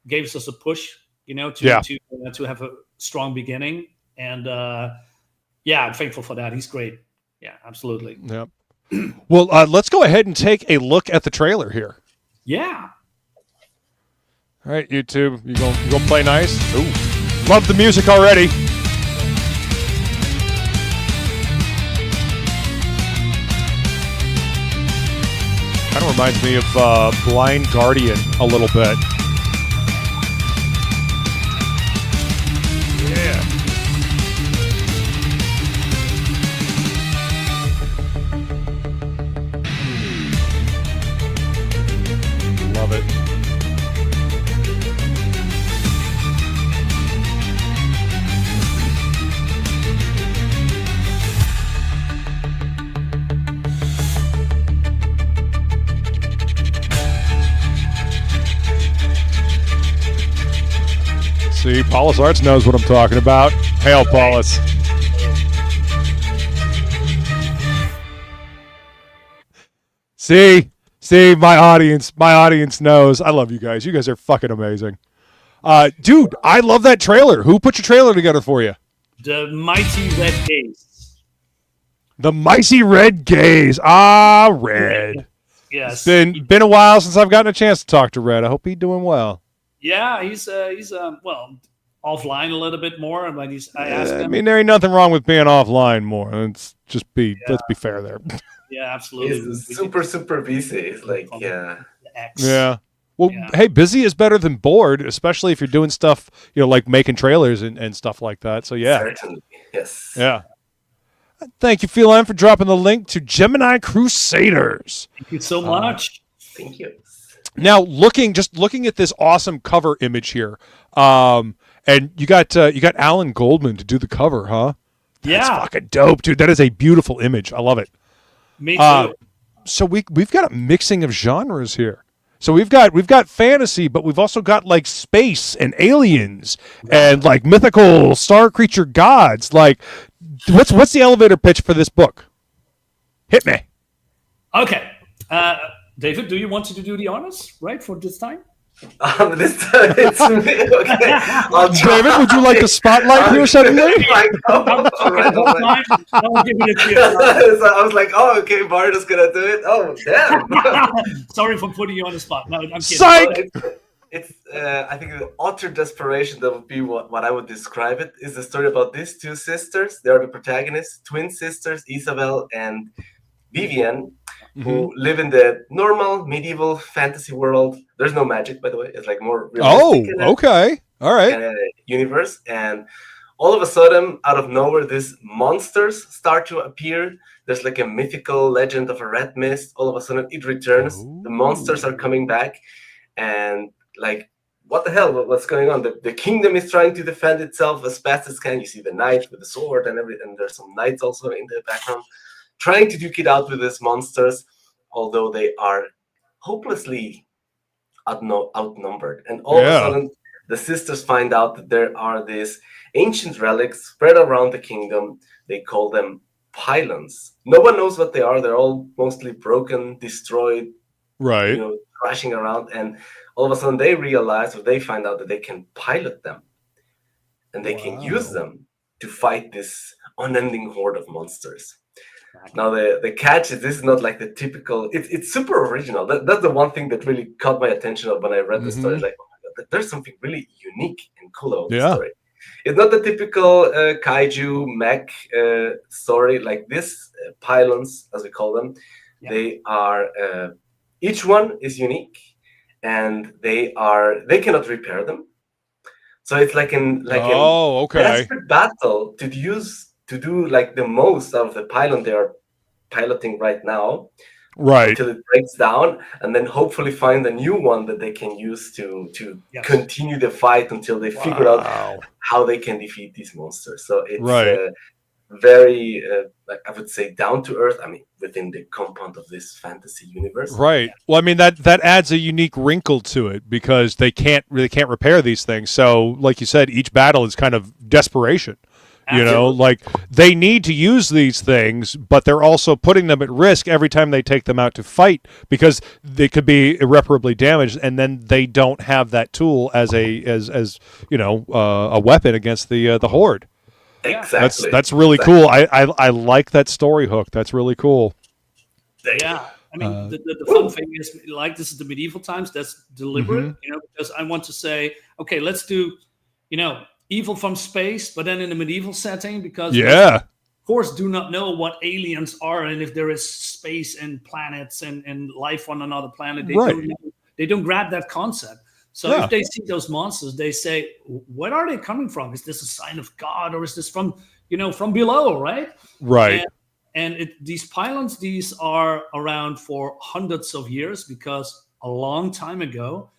gave us a push, to have a strong beginning. And I'm thankful for that. He's great. Yeah, absolutely. Yeah. Well, let's go ahead and take a look at the trailer here. Yeah. All right, YouTube, you gonna play nice? Ooh, love the music already. Kind of reminds me of Blind Guardian a little bit. Yeah. Love it. See, Paulus Arts knows what I'm talking about. Hail, Paulus. See, my audience knows. I love you guys. You guys are fucking amazing. Dude, I love that trailer. Who put your trailer together for you? The Mighty Red Gaze. The Mighty Red Gaze. Ah, Red. Yes. It's been a while since I've gotten a chance to talk to Red. I hope he's doing well. Yeah, he's well, offline a little bit more, but I asked him. I mean, there ain't nothing wrong with being offline more. Let's be fair there. Yeah, absolutely. He's super busy. It's like, yeah. Yeah. Well, hey, busy is better than bored, especially if you're doing stuff, like making trailers and stuff like that. So, yeah. Certainly. Yes. Yeah. Thank you, Feline, for dropping the link to Gemini Crusaders. Thank you so much. Thank you. Now, looking at this awesome cover image here, and you got Alan Goldman to do the cover, huh? That's fucking dope, dude. That is a beautiful image. I love it. Me too. So we've got a mixing of genres here. So we've got fantasy, but we've also got like space and aliens and like mythical star creature gods. Like, what's the elevator pitch for this book? Hit me. Okay, David, do you want to do the honors right for this time? This time it's me. Okay. I'll try. David, would you like the spotlight here suddenly? Like, I'll give it to you. So I was like, oh, okay, Marinus gonna do it. Oh, damn. Sorry for putting you on the spot. No, I'm kidding. Psych! It's I think the utter desperation, that would be what I would describe it, is the story about these two sisters. They are the protagonists, twin sisters, Isabelle and Vivianne, who live in the normal medieval fantasy world. There's no magic, by the way. It's like more realistic okay. All right. Universe. And all of a sudden, out of nowhere, these monsters start to appear. There's like a mythical legend of a red mist. All of a sudden, it returns. Ooh. The monsters are coming back. And like, what the hell? What's going on? The kingdom is trying to defend itself as best as can. You see the knight with the sword and everything. And there's some knights also in the background, trying to duke it out with these monsters, although they are hopelessly outnumbered. And all of a sudden, the sisters find out that there are these ancient relics spread around the kingdom. They call them pylons. No one knows what they are. They're all mostly broken, destroyed, right? crashing around. And all of a sudden, they realize, or they find out, that they can pilot them, and they can use them to fight this unending horde of monsters. Now the catch is, this is not like the typical. It's super original. That's the one thing that really caught my attention when I read the story. Like, oh my God, there's something really unique and cool about the story. It's not the typical kaiju mech story. Like this, pylons, as we call them, they are each one is unique, and they cannot repair them. So it's like a desperate battle to do like the most out of the pylon they are piloting right now, until it breaks down, and then hopefully find a new one that they can use to continue the fight until they figure out how they can defeat these monsters. So it's very, I would say, down to earth. I mean, within the compound of this fantasy universe. Right. Well, I mean that adds a unique wrinkle to it, because they can't repair these things. So, like you said, each battle is kind of desperation. Like they need to use these things, but they're also putting them at risk every time they take them out to fight, because they could be irreparably damaged, and then they don't have that tool as a weapon against the horde. Exactly. That's really cool. I like that story hook. That's really cool. Yeah. I mean, the fun thing is, like, this is the medieval times. That's deliberate, because I want to say, okay, let's do, evil from space, but then in a medieval setting, because we, of course, do not know what aliens are, and if there is space and planets and life on another planet, they don't grab that concept. So if they see those monsters, they say, "Where are they coming from? Is this a sign of God, or is this from below?" Right? Right. And these pylons, these are around for hundreds of years, because a long time ago,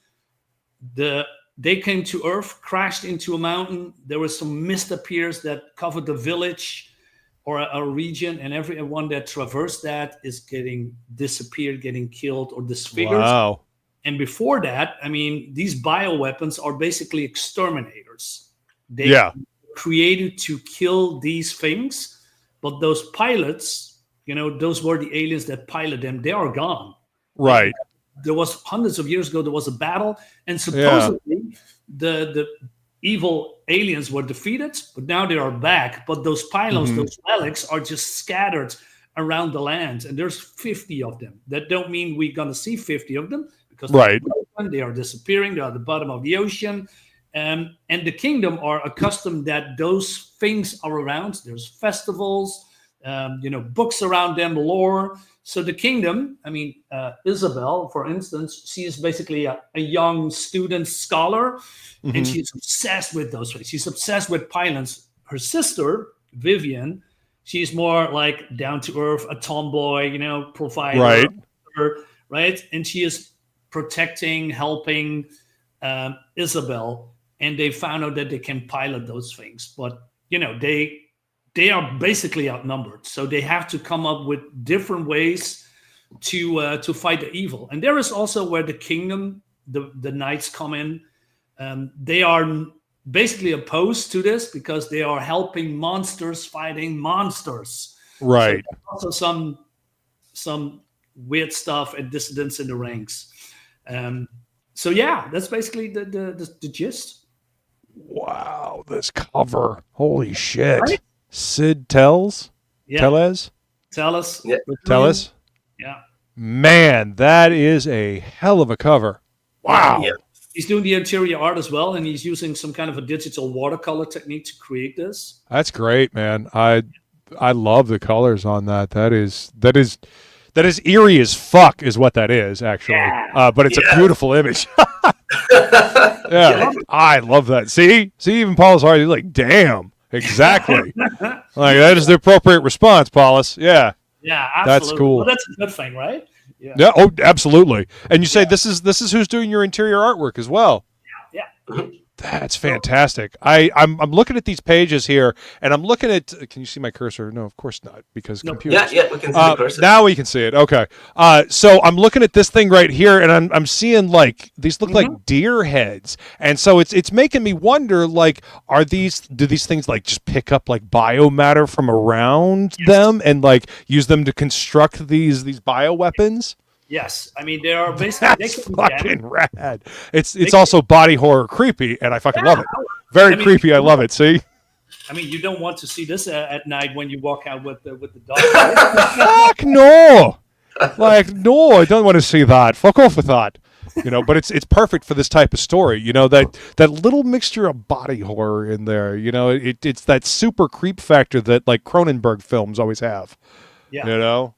they came to Earth, crashed into a mountain. There was some mist appears that covered the village or a region, and everyone that traversed that is getting disappeared, getting killed, or disfigured. Wow. And before that, I mean, these bioweapons are basically exterminators. They created to kill these things, but those pilots, you know, those were the aliens that pilot them. They are gone. Right. There was hundreds of years ago, there was a battle, and supposedly the evil aliens were defeated, but now they are back. But those pylons, those relics, are just scattered around the land, and there's 50 of them. That don't mean we're gonna see 50 of them, because they are disappearing. They're at the bottom of the ocean, and the kingdom are accustomed that those things are around. There's festivals, you know, books around them, lore. So the kingdom, I mean, Isabelle, for instance, she is basically a young student scholar, and she's obsessed with those things. She's obsessed with pylons. Her sister, Vivianne, she's more like down to earth, a tomboy, you know, provider, right? And she is protecting, helping Isabelle, and they found out that they can pilot those things, but you know, they are basically outnumbered, so they have to come up with different ways to fight the evil. And there is also where the kingdom, the knights come in. They are basically opposed to this because they are helping monsters fighting monsters. Right. So some weird stuff and dissidents in the ranks. So yeah, that's basically the gist. Wow, this cover. Holy shit. Right? Sid Tells? Yeah. Tellez? Tell us. Yeah. Tellez? Yeah. Man, that is a hell of a cover. Wow. Yeah. He's doing the interior art as well, and he's using some kind of a digital watercolor technique to create this. That's great, man. I love the colors on that. That is eerie as fuck is what that is, actually. Yeah. But it's a beautiful image. Yeah. I love that. See, even Paulus Hardy, like, damn. Exactly. Like, that is the appropriate response, Paulus. Yeah. Yeah, absolutely. That's cool. Well, that's a good thing, right? Yeah. Oh, absolutely. And you say this is who's doing your interior artwork as well. Yeah. That's fantastic. I'm looking at these pages here, and I'm looking at. Can you see my cursor? No, of course not, because computers. Yeah, we can see the cursor. Now we can see it. Okay. So I'm looking at this thing right here, and I'm seeing like these look like deer heads, and so it's making me wonder, like, do these things like just pick up like biomatter from around them and like use them to construct these bioweapons? Yes, I mean, they are basically That's fucking rad. It's also body horror creepy, and I fucking love it. Very creepy. I love it. See. I mean, you don't want to see this at night when you walk out with the dog. Right? Fuck no. Like, no, I don't want to see that. Fuck off with that. You know, but it's perfect for this type of story. You know, that little mixture of body horror in there. You know, it's that super creep factor that like Cronenberg films always have. Yeah. You know.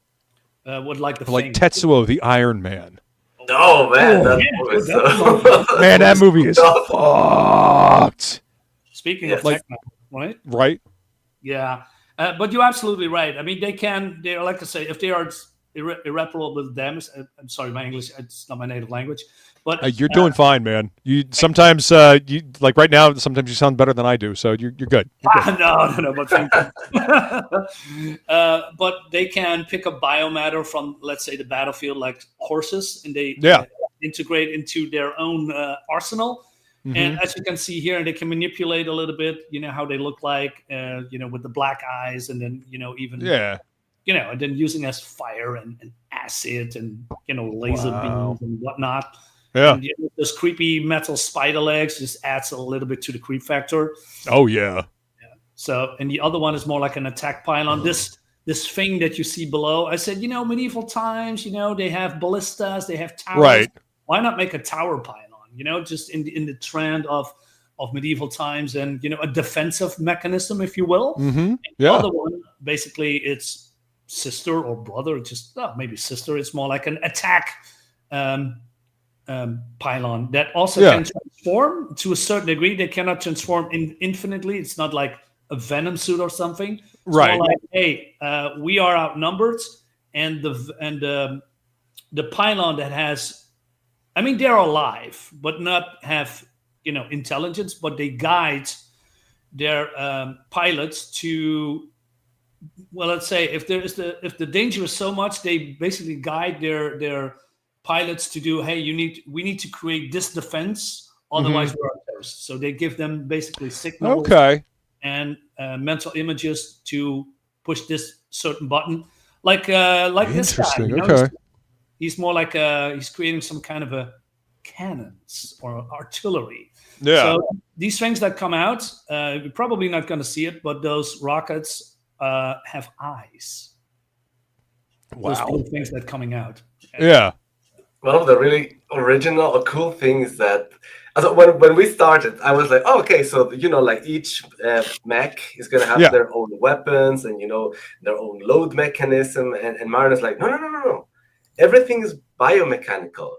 Would like the like thing. Tetsuo the Iron Man. Oh man, That movie is fucked. Speaking of like, techno, right? Yeah, but you're absolutely right. I mean, they're like I say, if they are irreparable damage. I'm sorry, my English, it's not my native language. But you're doing fine, man. You sometimes you like right now. Sometimes you sound better than I do, so you're good. You're good. No. But thank you. But they can pick up biomatter from, let's say, the battlefield, like horses, and they integrate into their own arsenal. Mm-hmm. And as you can see here, they can manipulate a little bit. You know how they look like, with the black eyes, and then even and then using as fire and acid and laser beams and whatnot. Yeah. And, those creepy metal spider legs just adds a little bit to the creep factor. Oh yeah. So, and the other one is more like an attack pylon. This thing that you see below, I said, medieval times, they have ballistas, they have towers. Right. Why not make a tower pylon? Just in the trend of medieval times, and a defensive mechanism, if you will. Mm-hmm. The other one, basically, it's sister or brother, maybe sister. It's more like an attack pylon that also can transform to a certain degree. They cannot transform infinitely. It's not like a venom suit or something. It's right. more like, hey, we are outnumbered, and the pylon that has, I mean, they're alive, but not have intelligence, but they guide their pilots to. Well, let's say if the danger is so much, they basically guide their pilots to do. Hey, we need to create this defense, otherwise we're terrorists. So they give them basically signals and mental images to push this certain button, like this guy. You know, he's more like he's creating some kind of a cannons or artillery. Yeah. So these things that come out, you're probably not going to see it, but those rockets have eyes. Wow. Those little things that are coming out. Yeah. One of the really original or cool things that, when we started, I was like, oh, okay, so, you know, like each mech is going to have their own weapons and, you know, their own load mechanism. And Marinus like, no. Everything is biomechanical.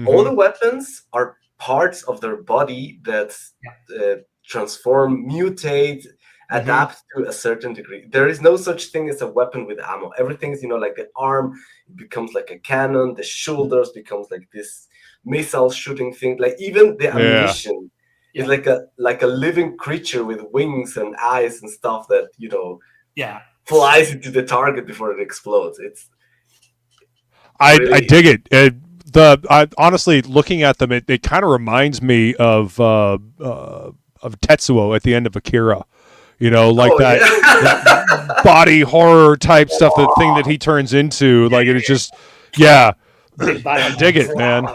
All the weapons are parts of their body that transform, mutate, adapt to a certain degree. There is no such thing as a weapon with ammo. Everything's, you know, like the arm becomes like a cannon, the shoulders becomes like this missile shooting thing. Like even the ammunition is like a living creature with wings and eyes and stuff that, you know, flies into the target before it explodes. It's really... I dig it. Honestly, looking at them, it kind of reminds me of Tetsuo at the end of Akira. You know, like that body horror type stuff, the thing that he turns into. Like it's just, I dig it, man.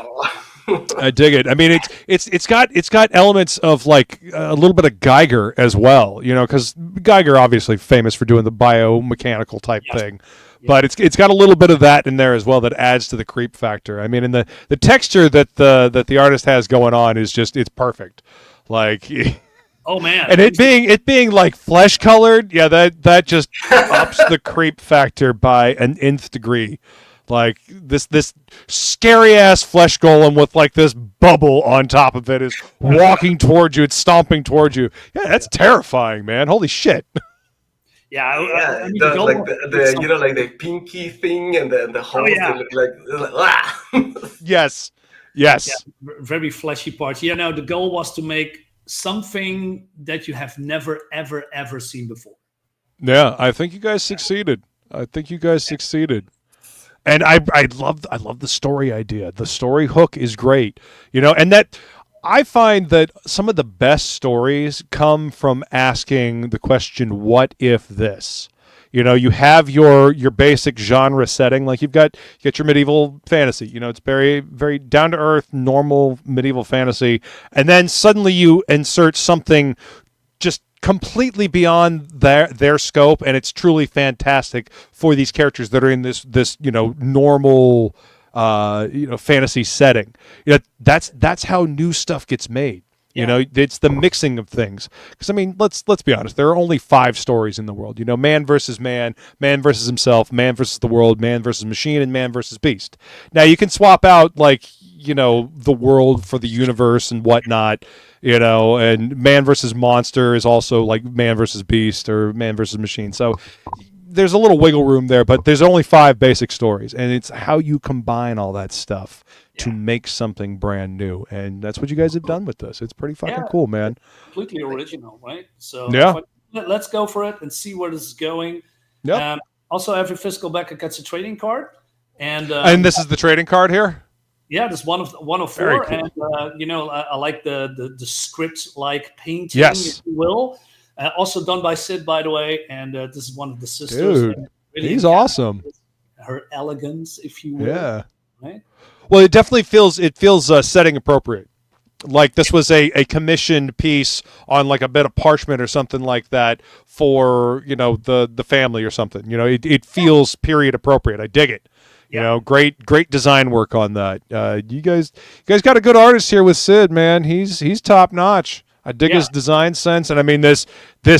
I dig it. I mean, it's got elements of like a little bit of Geiger as well. You know, because Geiger obviously famous for doing the biomechanical type thing. But it's got a little bit of that in there as well that adds to the creep factor. I mean, and the texture that the artist has going on is just, it's perfect. Like, oh man, and it being like flesh colored, that just ups the creep factor by an nth degree. Like this scary ass flesh golem with like this bubble on top of it is walking towards you, it's stomping towards you. Yeah, that's terrifying, man. Holy shit. I mean, like the you know, like the pinky thing and the whole like yes. Very fleshy parts. Yeah, no, the goal was to make something that you have never ever seen before. Yeah, I think you guys succeeded. And I love the story idea. The story hook is great. You know, and that I find that some of the best stories come from asking the question, what if this? You know, you have your basic genre setting, like you got your medieval fantasy. You know, it's very, very down to earth, normal medieval fantasy, and then suddenly you insert something just completely beyond their scope, and it's truly fantastic for these characters that are in this you know, normal fantasy setting. You know, that's how new stuff gets made. You know, it's the mixing of things. Because I mean, let's be honest. There are only 5 stories in the world. You know, man versus man, man versus himself, man versus the world, man versus machine, and man versus beast. Now you can swap out like, you know, the world for the universe and whatnot. You know, and man versus monster is also like man versus beast or man versus machine. So there's a little wiggle room there, but there's only 5 basic stories, and it's how you combine all that stuff to make something brand new, and that's what you guys have done with this. It's pretty fucking cool, man. Completely original, right? So yeah, let's go for it and see where this is going. Yeah. Also, every fiscal Becca gets a trading card, and this is the trading card here. Yeah, there's one of 4, cool. And you know, I like the script like painting, if you will. Also done by Sid, by the way, and this is one of the sisters. Dude, really he's awesome. Her elegance, if you will. Yeah. Right? Well, it definitely feels setting appropriate. Like this was a commissioned piece on like a bit of parchment or something like that for, you know, the family or something. You know, it feels period appropriate. I dig it. You know, great design work on that. You guys got a good artist here with Sid, man. He's top notch. I dig his design sense, and I mean this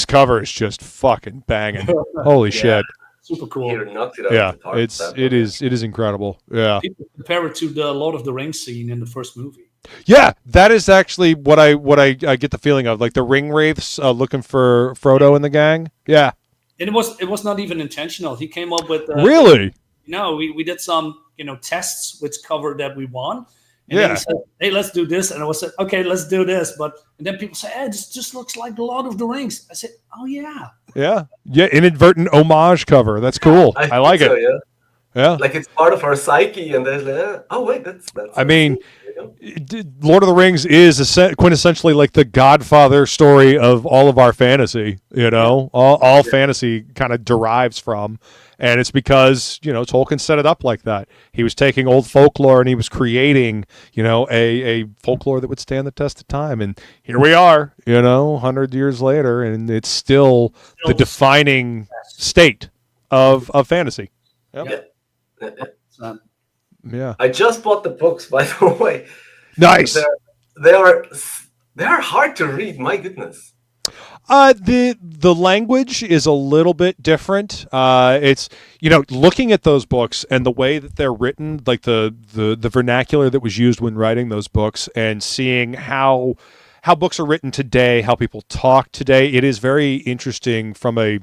cover is just fucking banging. Holy shit. Super cool. It is incredible. Yeah. People compare it to the Lord of the Rings scene in the first movie. Yeah, that is actually what I get the feeling of, like the ring wraiths looking for Frodo and the gang. Yeah. And it was not even intentional. He came up with really. No, we did some, you know, tests which cover that we won. And then he said, hey, let's do this. And I was said, okay, let's do this. And then people say, hey, this just looks like the Lord of the Rings. I said, oh, yeah. Yeah. Yeah, inadvertent homage cover. That's cool. I like it. So, Yeah. Like it's part of our psyche, and there's like, oh wait, that's. I mean, you know? Lord of the Rings is quintessentially like the Godfather story of all of our fantasy. You know, all fantasy kind of derives from, and it's because Tolkien set it up like that. He was taking old folklore and he was creating a folklore that would stand the test of time. And here we are, 100 years later, and it's still the defining state of fantasy. Yep. Yeah. I just bought the books, by the way. Nice. They are hard to read. My goodness. The language is a little bit different. It's looking at those books and the way that they're written, like the vernacular that was used when writing those books, and seeing how books are written today, how people talk today. It is very interesting from a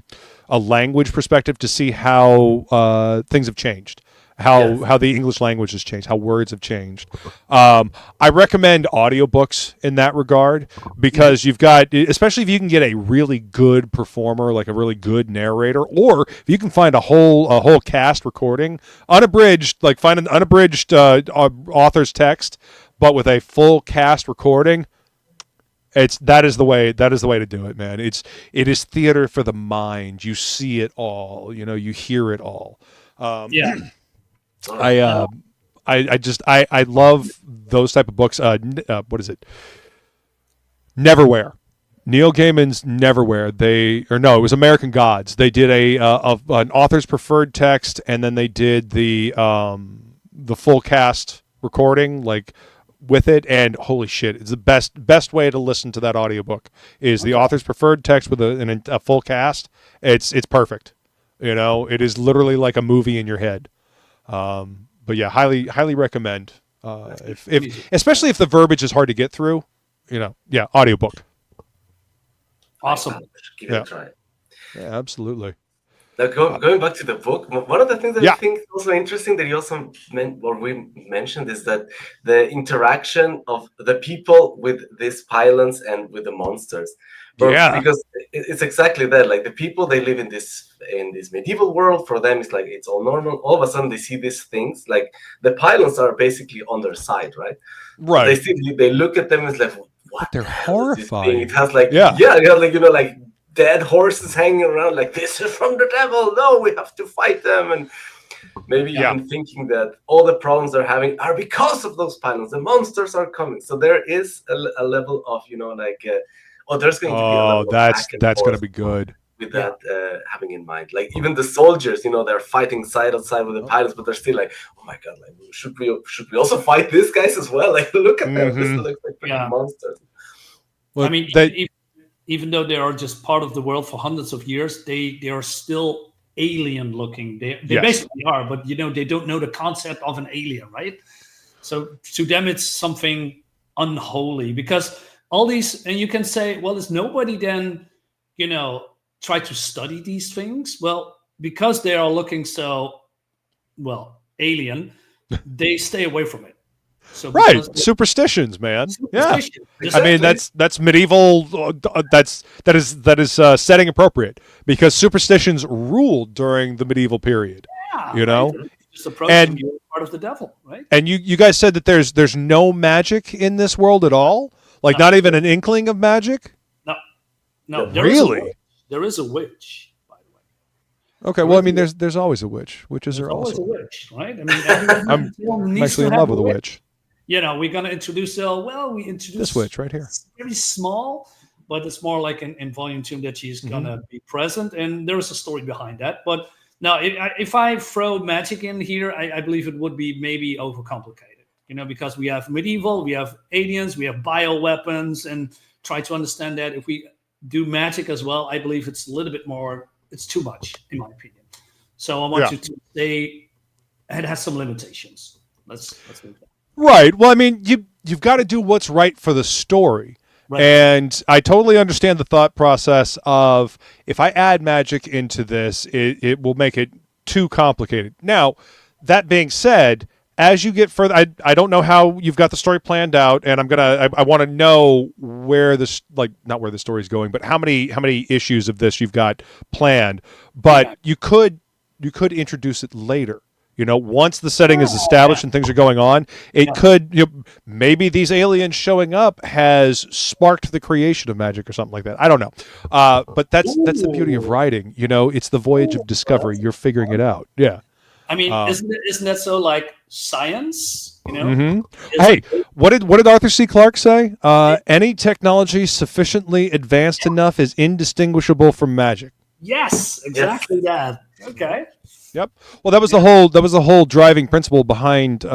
language perspective to see how things have changed. How the English language has changed, how words have changed. I recommend audiobooks in that regard because you've got, especially if you can get a really good performer, like a really good narrator, or if you can find a whole cast recording, unabridged, like find an unabridged author's text, but with a full cast recording. That is the way to do it, man. It is theater for the mind. You see it all, you hear it all. I love those type of books. What is it? Neverwhere. Neil Gaiman's Neverwhere. It was American Gods. They did an author's preferred text, and then they did the full cast recording, like with it. And holy shit, it's the best way to listen to that audiobook is the author's preferred text with a full cast. It's perfect. It is literally like a movie in your head. But yeah, highly recommend. If especially if the verbiage is hard to get through, audiobook. Awesome. Give it a try. Yeah, absolutely. Now, going back to the book, one of the things that I think is also interesting that you also we mentioned is that the interaction of the people with these pylons and with the monsters. Because it's exactly that. Like the people, they live in this medieval world. For them, it's like it's all normal. All of a sudden, they see these things. Like the pylons are basically on their side, right? Right. They look at them and it's like, what? But they're horrified. It has like like dead horses hanging around. Like this is from the devil. No, we have to fight them. And maybe even thinking that all the problems they're having are because of those pylons. The monsters are coming. So there is a level of there's going to be a level that's going to be good. With that having in mind, like even the soldiers, they're fighting side on side with the pylons, but they're still like, oh my god, like should we also fight these guys as well? Like look at them, this looks like freaking monsters. Well, I mean, even though they are just part of the world for hundreds of years, they are still alien looking. They basically are, but they don't know the concept of an alien, right? So to them, it's something unholy because all these, and you can say, well, is nobody then, try to study these things? Well, because they are looking so, alien, they stay away from it. So superstitions, man. Yeah, I mean that's medieval. That is setting appropriate because superstitions ruled during the medieval period. Yeah, just approaching you part of the devil, right? And you guys said that there's no magic in this world at all, like not even an inkling of magic. No, really. There is a witch, by the way. Okay, well, I mean, there's always a witch. Witches are always also a witch, right? I mean, I'm actually in love with a witch. We're gonna introduce. We introduce this witch right here. Very small, but it's more like in volume 2 that she's gonna be present, and there is a story behind that. But now, if I throw magic in here, I believe it would be maybe overcomplicated. Because we have medieval, we have aliens, we have bioweapons, and try to understand that if we do magic as well, I believe it's a little bit more, it's too much in my opinion. So I want you to say it has some limitations. Let's move on. Right. Well, I mean, you've got to do what's right for the story. Right. And I totally understand the thought process of if I add magic into this, it will make it too complicated. Now, that being said, as you get further, I don't know how you've got the story planned out, and I want to know where this, like, not where the story is going, but how many issues of this you've got planned. But you could introduce it later. Once the setting is established and things are going on, it could, maybe these aliens showing up has sparked the creation of magic or something like that. I don't know. But that's the beauty of writing. It's the voyage of discovery. You're figuring it out. Yeah. I mean, isn't that so like science? Hey, what did Arthur C. Clarke say? Any technology sufficiently advanced enough is indistinguishable from magic. Yes, exactly that. Okay. Yep. Well, that was the whole driving principle behind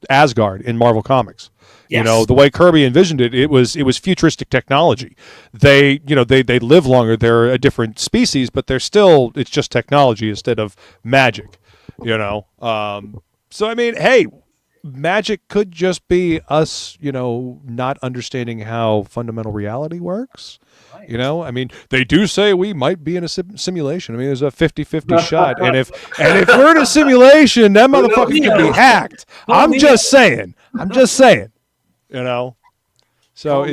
Asgard in Marvel Comics. Yes. The way Kirby envisioned it, it was futuristic technology. They live longer. They're a different species, but it's just technology instead of magic. So I mean, hey, magic could just be us, not understanding how fundamental reality works. Right. I mean, they do say we might be in a simulation. I mean, there's a 50-50 shot. And if we're in a simulation, that motherfucker could be hacked. I'm just saying. So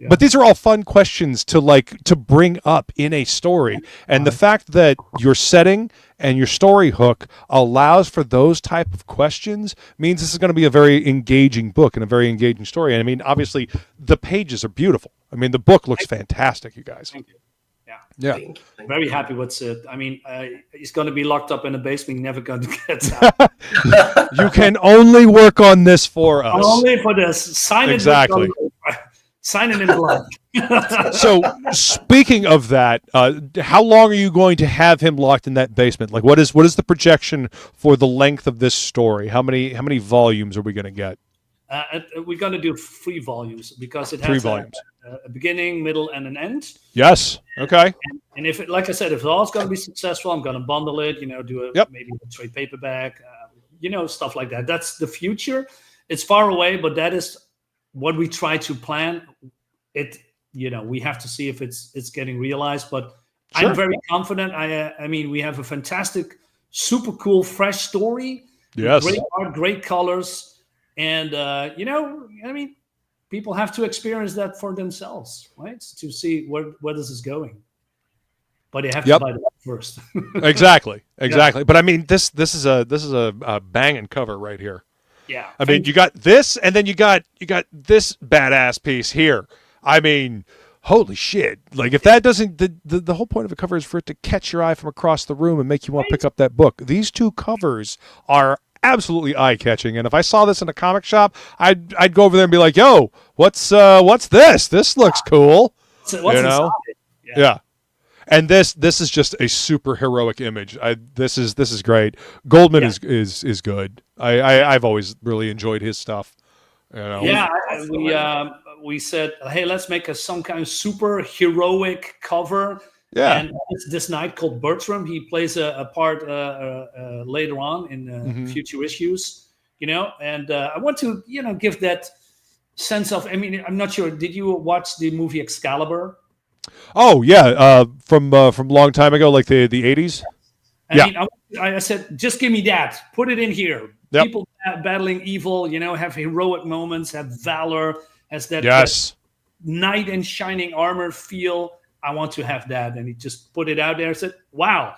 but these are all fun questions to bring up in a story. And the fact that your setting and your story hook allows for those type of questions means this is going to be a very engaging book and a very engaging story. And I mean, obviously, the pages are beautiful. I mean, the book looks fantastic, you guys. Thank you. Yeah. I'm very happy with it. I mean, he's going to be locked up in a basement, never going to get out. You can only work on this for us. Only for this. Sign it. Exactly. Sign it in blood. So, speaking of that, how long are you going to have him locked in that basement? Like, what is the projection for the length of this story? How many volumes are we going to get? We're going to do 3 volumes because it has 3 volumes. A beginning, middle, and an end. Yes. Okay. And if it, like I said, if it's all going to be successful, I'm going to bundle it. Do maybe a trade paperback. Stuff like that. That's the future. It's far away, but that is what we try to plan. It. We have to see if it's getting realized. But sure. I'm very confident. I mean, we have a fantastic, super cool, fresh story. Yes. Great art, great colors, and I mean, people have to experience that for themselves, right? To see where this is going. But they have to buy the book first. Exactly. Yeah. But I mean, this is a banging cover right here. Yeah. I mean, you got this, and then you got this badass piece here. I mean, holy shit! Like, if that doesn't, the whole point of a cover is for it to catch your eye from across the room and make you want to pick up that book. These 2 covers are absolutely eye-catching, and if I saw this in a comic shop, I'd go over there and be like, "Yo, what's this? This looks cool." What's inside it? Yeah. And this is just a super heroic image. This is great. Goldman is good. I've always really enjoyed his stuff. Yeah, we said, hey, let's make some kind of super heroic cover. Yeah. And it's this knight called Bertram. He plays a part later on in future issues. And I want to give that sense of. I mean, I'm not sure. Did you watch the movie Excalibur? Oh yeah, from a long time ago, like the 80s. I mean, I said, just give me that. Put it in here. Yep. People battling evil, have heroic moments, have valor, has that knight in shining armor feel. I want to have that, and he just put it out there. And said, wow.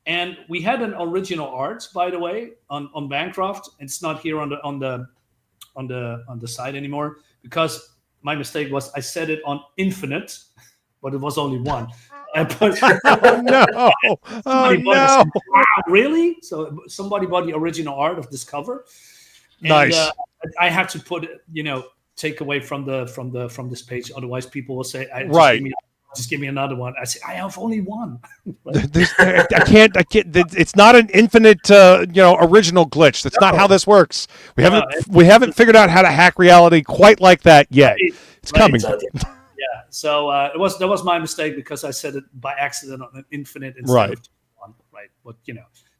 And we had an original art, by the way, on Bancroft. It's not here on the site anymore because my mistake was I set it on infinite. But it was only 1. Oh no! Wow, really? So somebody bought the original art of this cover. And, nice. I have to put take away from this page, otherwise people will say, just give me another one. I say I have only 1. I can't. It's not an infinite, original glitch. That's not how this works. We haven't figured out how to hack reality quite like that yet. It's coming. Yeah, so that was my mistake because I said it by accident on an infinite instead of 1, right? But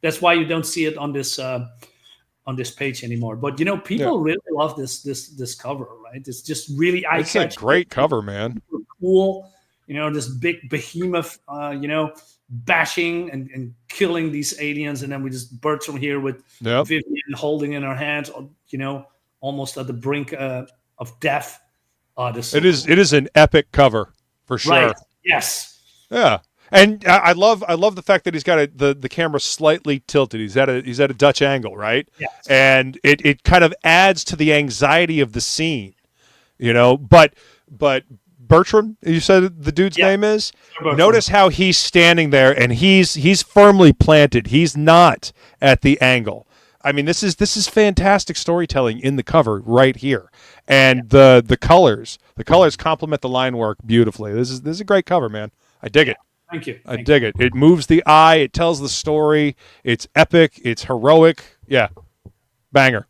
that's why you don't see it on this page anymore. But people really love this cover, right? It's just really eye-catching. It's a great cover, man. Super cool, this big behemoth, bashing and killing these aliens, and then we just Bertram here with Vivianne holding in her hands, almost at the brink of death. It is an epic cover for sure. Right. Yes. Yeah. And I love the fact that he's got the camera slightly tilted. He's at a Dutch angle, right? Yes. And it kind of adds to the anxiety of the scene, you know. But Bertram, you said the dude's name is. Bertram. Notice how he's standing there and he's firmly planted. He's not at the angle. I mean, this is fantastic storytelling in the cover right here, and the colors complement the line work beautifully. This is a great cover, man. I dig it. Thank you. I dig it. It moves the eye. It tells the story. It's epic. It's heroic. Yeah, banger.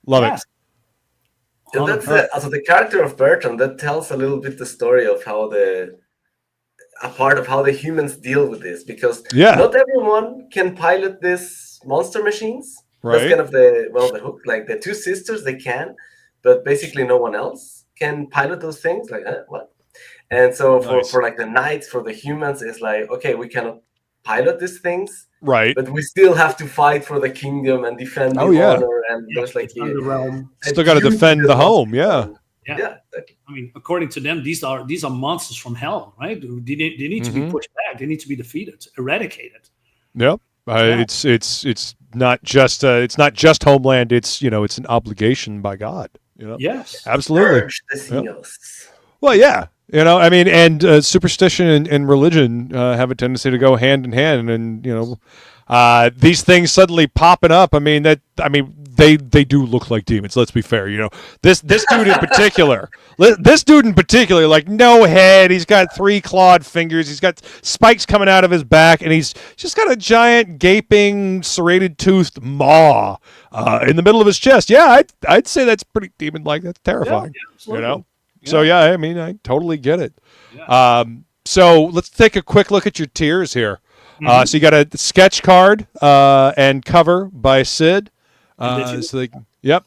Love it. Yeah, that's it. Also, the character of Bertram, that tells a little bit the story of how a part of how the humans deal with this, because not everyone can pilot these monster machines. Right. That's kind of the hook. Like the two sisters, they can, but basically no one else can pilot those things. Like, what? And so for like the knights, for the humans, it's like, okay, we cannot pilot these things, right? But we still have to fight for the kingdom and defend the honor, and there's like the realm. Still got to defend the home, yeah. I mean, according to them, these are monsters from hell, right? They need to be pushed back. They need to be defeated, eradicated. Yep. It's not just homeland. It's it's an obligation by God. Yes, absolutely. Purge the seals. Well, yeah. I mean, and superstition and religion have a tendency to go hand in hand, and these things suddenly popping up. I mean, they do look like demons. Let's be fair. This dude in particular, like no head. He's got 3 clawed fingers. He's got spikes coming out of his back, and he's just got a giant gaping serrated toothed maw in the middle of his chest. Yeah, I'd say that's pretty demon like. That's terrifying. Yeah, Yeah. So yeah, I mean, I totally get it. Yeah. So let's take a quick look at your tiers here. So you got a sketch card and cover by Sid. Yep.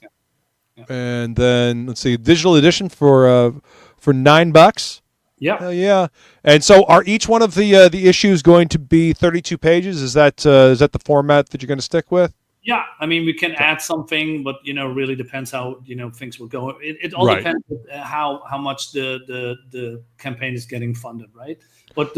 And then let's see, digital edition for $9. Yeah. Yeah. And so are each one of the issues going to be 32 pages? Is that the format that you're going to stick with? Yeah, I mean, we can add something, but really depends how things will go. It all depends how much the campaign is getting funded, right? But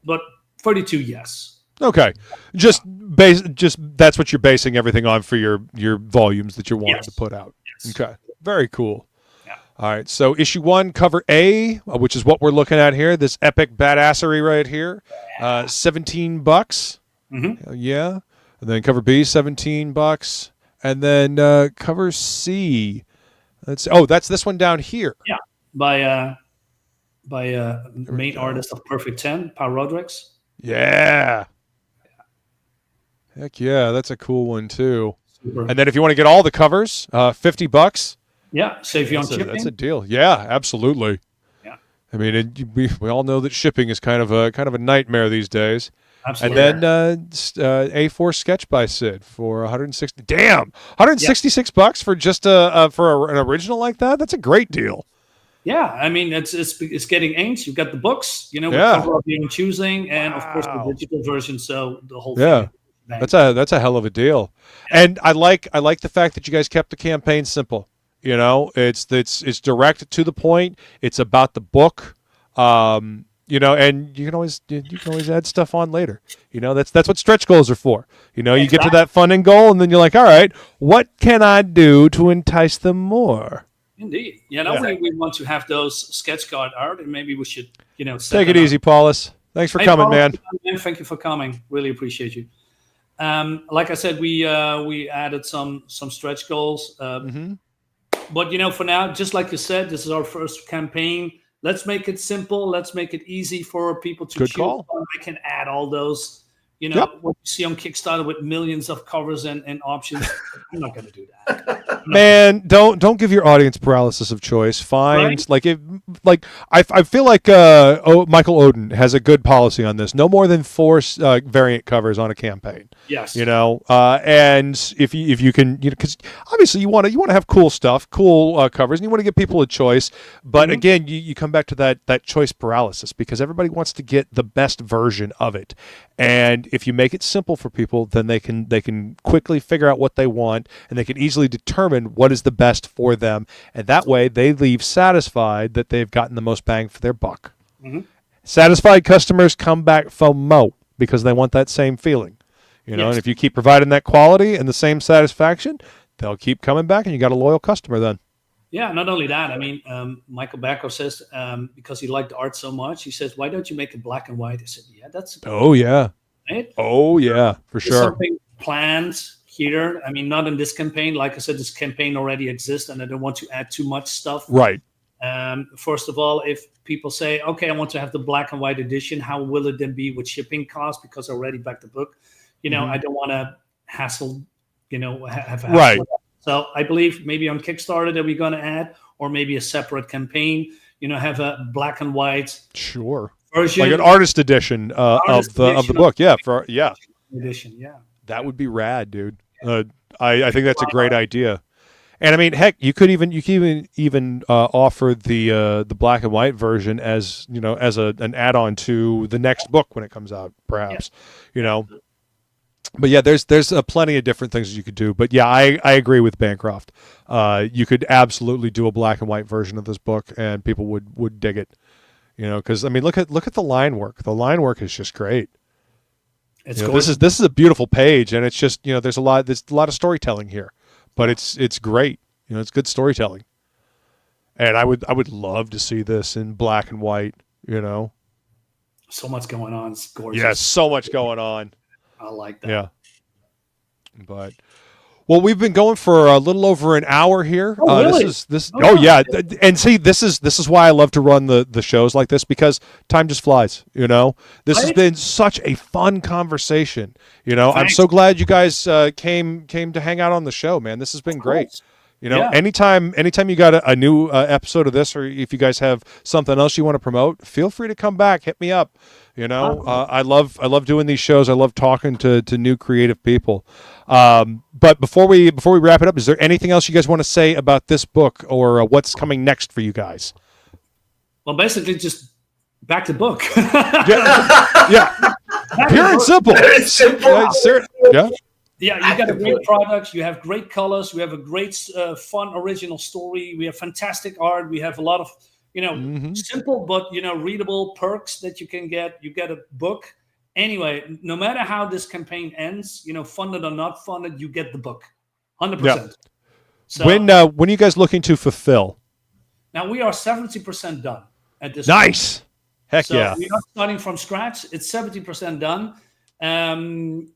but 32, yes. Okay, just that's what you're basing everything on for your volumes that you're wanting to put out. Yes. Okay, very cool. Yeah. All right, so issue 1, cover A, which is what we're looking at here. This epic badassery right here, $17. Mm-hmm. Yeah. And then cover B, $17, and then cover C. That's this one down here. Yeah, by main artist of Perfect 10, Paul Rodriguez. Yeah. Heck yeah, that's a cool one too. Super. And then if you want to get all the covers, $50. Yeah, save you on shipping. That's a deal. Yeah, absolutely. Yeah. I mean, we all know that shipping is kind of a nightmare these days. Absolutely. And then A4 sketch by Sid for $160. Damn, $166 for just for an original like that. That's a great deal. Yeah, I mean it's getting inked. You've got the books, with cover of your own choosing, and of course the digital version. So the whole thing. Yeah, that's a hell of a deal. And I like the fact that you guys kept the campaign simple. It's direct to the point. It's about the book. And you can always add stuff on later. That's what stretch goals are for. You get to that funding goal, and then you're like, all right, what can I do to entice them more? Indeed. We want to have those sketch card art, and maybe we should, take it easy, Paulus. Thanks for coming, man. Thank you for coming. Really appreciate you. Like I said, we added some stretch goals. But for now, just like you said, this is our first campaign. Let's make it simple. Let's make it easy for people to choose. Call. I can add all those, what you see on Kickstarter with millions of covers and options. I'm not going to do that. Man, don't give your audience paralysis of choice. Find I feel like Michael Odin has a good policy on this. No more than 4 variant covers on a campaign. Yes. And if you can, because obviously you want to have cool stuff, cool covers, and you want to give people a choice. But again, you come back to that choice paralysis, because everybody wants to get the best version of it. And if you make it simple for people, then they can quickly figure out what they want, and they can easily determine what is the best for them. And that way they leave satisfied that they've gotten the most bang for their buck. Satisfied customers come back for more because they want that same feeling. You know, Yes. and if you keep providing that quality and the same satisfaction, they'll keep coming back, and you got a loyal customer then. Yeah, not only that. I mean, Michael Backo says because he liked art so much, he says, "Why don't you make it black and white?" I said, "Yeah, that's Oh yeah, right. oh yeah, for There's sure. something planned here. I mean, not in this campaign. Like I said, this campaign already exists, and I don't want to add too much stuff. Right. First of all, if people say, "Okay, I want to have the black and white edition," how will it then be with shipping costs? Because I already backed the book. You know, I don't want to hassle. You know, have Right. So I believe maybe on Kickstarter that we're going to add, or maybe a separate campaign. You know, have a black and white Sure. version, Like an artist edition of the book. Yeah. edition. Yeah. That would be rad, dude. I think that's a great idea. And I mean, heck, you could even offer the black and white version as, you know, as an add-on to the next book when it comes out, perhaps. You know. But yeah, there's plenty of different things you could do. But yeah, I agree with Bancroft. You could absolutely do a black and white version of this book, and people would dig it. You know, because I mean, look at the line work. The line work is just great. It's You know, this is a beautiful page, and it's just, you know, there's a lot of storytelling here, but it's great. You know, it's good storytelling. And I would love to see this in black and white. You know, so much going on. It's gorgeous. yeah, so much going on. I like that. Yeah. But well, we've been going for a little over an hour here. Oh, really? Oh yeah. And see, this is why I love to run the shows like this, because time just flies, you know. This has been such a fun conversation. You know, Thanks. I'm so glad you guys came to hang out on the show, man. This has been great. You know, anytime you got a new episode of this, or if you guys have something else you want to promote, feel free to come back. Hit me up. You know, I love doing these shows. I love talking to new creative people. But before we wrap it up, is there anything else you guys want to say about this book, or what's coming next for you guys? Well, basically, just back the book. Yeah. Pure and simple. Very simple. Yeah. Yeah, you got great products. You have great colors. We have a great, fun, original story. We have fantastic art. We have a lot of, you know, simple but, you know, readable perks that you can get. You get a book. Anyway, no matter how this campaign ends, you know, funded or not funded, you get the book, 100%. Yeah. So When are you guys looking to fulfill? now we are 70% done at this. Nice. Heck So yeah. we're not starting from scratch. It's 70% done. And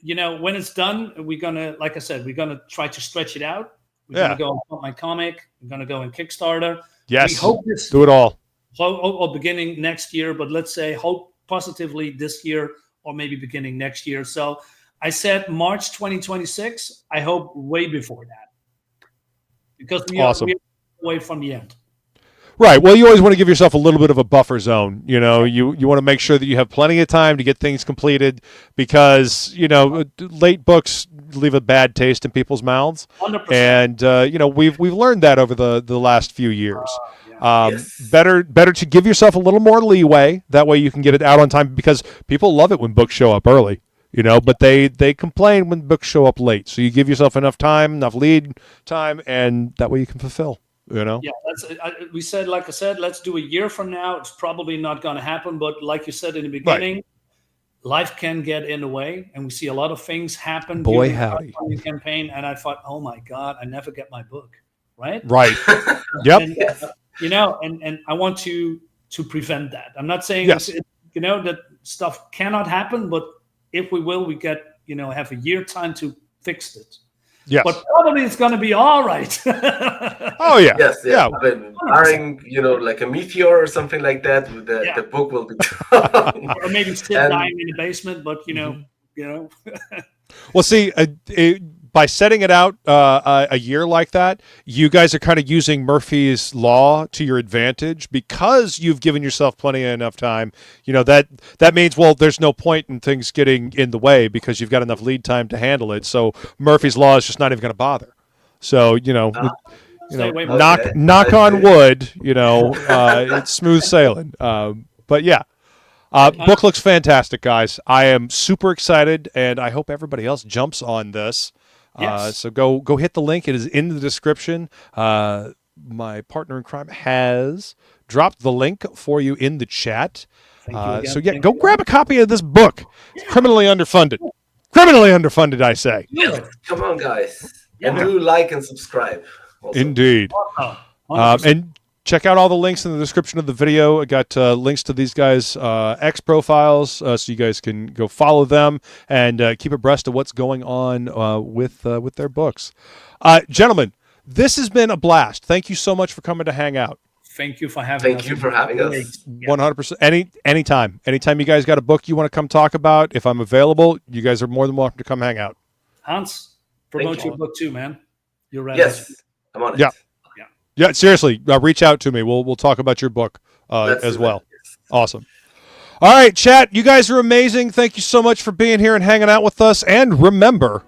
you know, when it's done, we're gonna, like I said, we're gonna try to stretch it out. We're gonna go on my comic. We're gonna go in Kickstarter. Yes. We hope this Do it all. or beginning next year, but let's say hope positively this year or maybe beginning next year. So I said March 2026. I hope way before that, because we are away from the end. Right. Well, you always want to give yourself a little bit of a buffer zone. You know, you want to make sure that you have plenty of time to get things completed, because, you know, late books leave a bad taste in people's mouths. 100%. And, you know, we've learned that over the last few years. Yes. Better to give yourself a little more leeway. That way you can get it out on time, because people love it when books show up early, you know, but they complain when books show up late. So you give yourself enough time, enough lead time, and that way you can fulfill. You know? Yeah, we said, like I said, let's do a year from now. It's probably not going to happen, but like you said in the beginning, life can get in the way, and we see a lot of things happen. Boy, during the howdy. crowdfunding campaign, and I thought, oh my God, I never get my book, right? Right. Yep. And, you know, and I want to prevent that. I'm not saying you know, that stuff cannot happen, but if we will, we get, you know, have a year time to fix it. Yes. But probably it's going to be all right. Oh yeah. Yes, Yeah. But barring, you know, like a meteor or something like that, the book will be done. Or maybe sit dying in the basement, but you know. Well, see, by setting it out a year like that, you guys are kind of using Murphy's Law to your advantage, because you've given yourself plenty of enough time. You know, that means, well, there's no point in things getting in the way, because you've got enough lead time to handle it. So Murphy's Law is just not even going to bother. So, you know, knock on wood, you know, it's smooth sailing. But yeah. Book looks fantastic, guys. I am super excited, and I hope everybody else jumps on this. Yes. So go hit the link. It is in the description. My partner in crime has dropped the link for you in the chat. Thank you again. So yeah, Thank go you. grab a copy of this book. It's criminally underfunded. Criminally underfunded, I say. Yes, come on, guys, and do like and subscribe. Also. Indeed. Oh, 100%. And check out all the links in the description of the video. I got links to these guys' X profiles, so you guys can go follow them and keep abreast of what's going on with their books. Gentlemen, this has been a blast. Thank you so much for coming to hang out. Thank you for having us. Thank you for having us. 100%. Anytime you guys got a book you want to come talk about, if I'm available, you guys are more than welcome to come hang out. Hans, promote your book too, man. You're ready. Yes, I'm on it. Yeah, seriously, reach out to me. We'll talk about your book as well. Yes. Awesome. All right, chat, you guys are amazing. Thank you so much for being here and hanging out with us. And remember,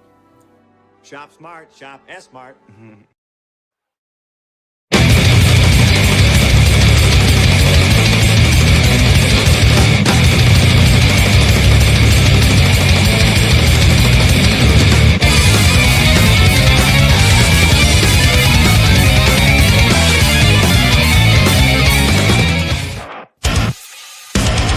Shop smart, shop S smart.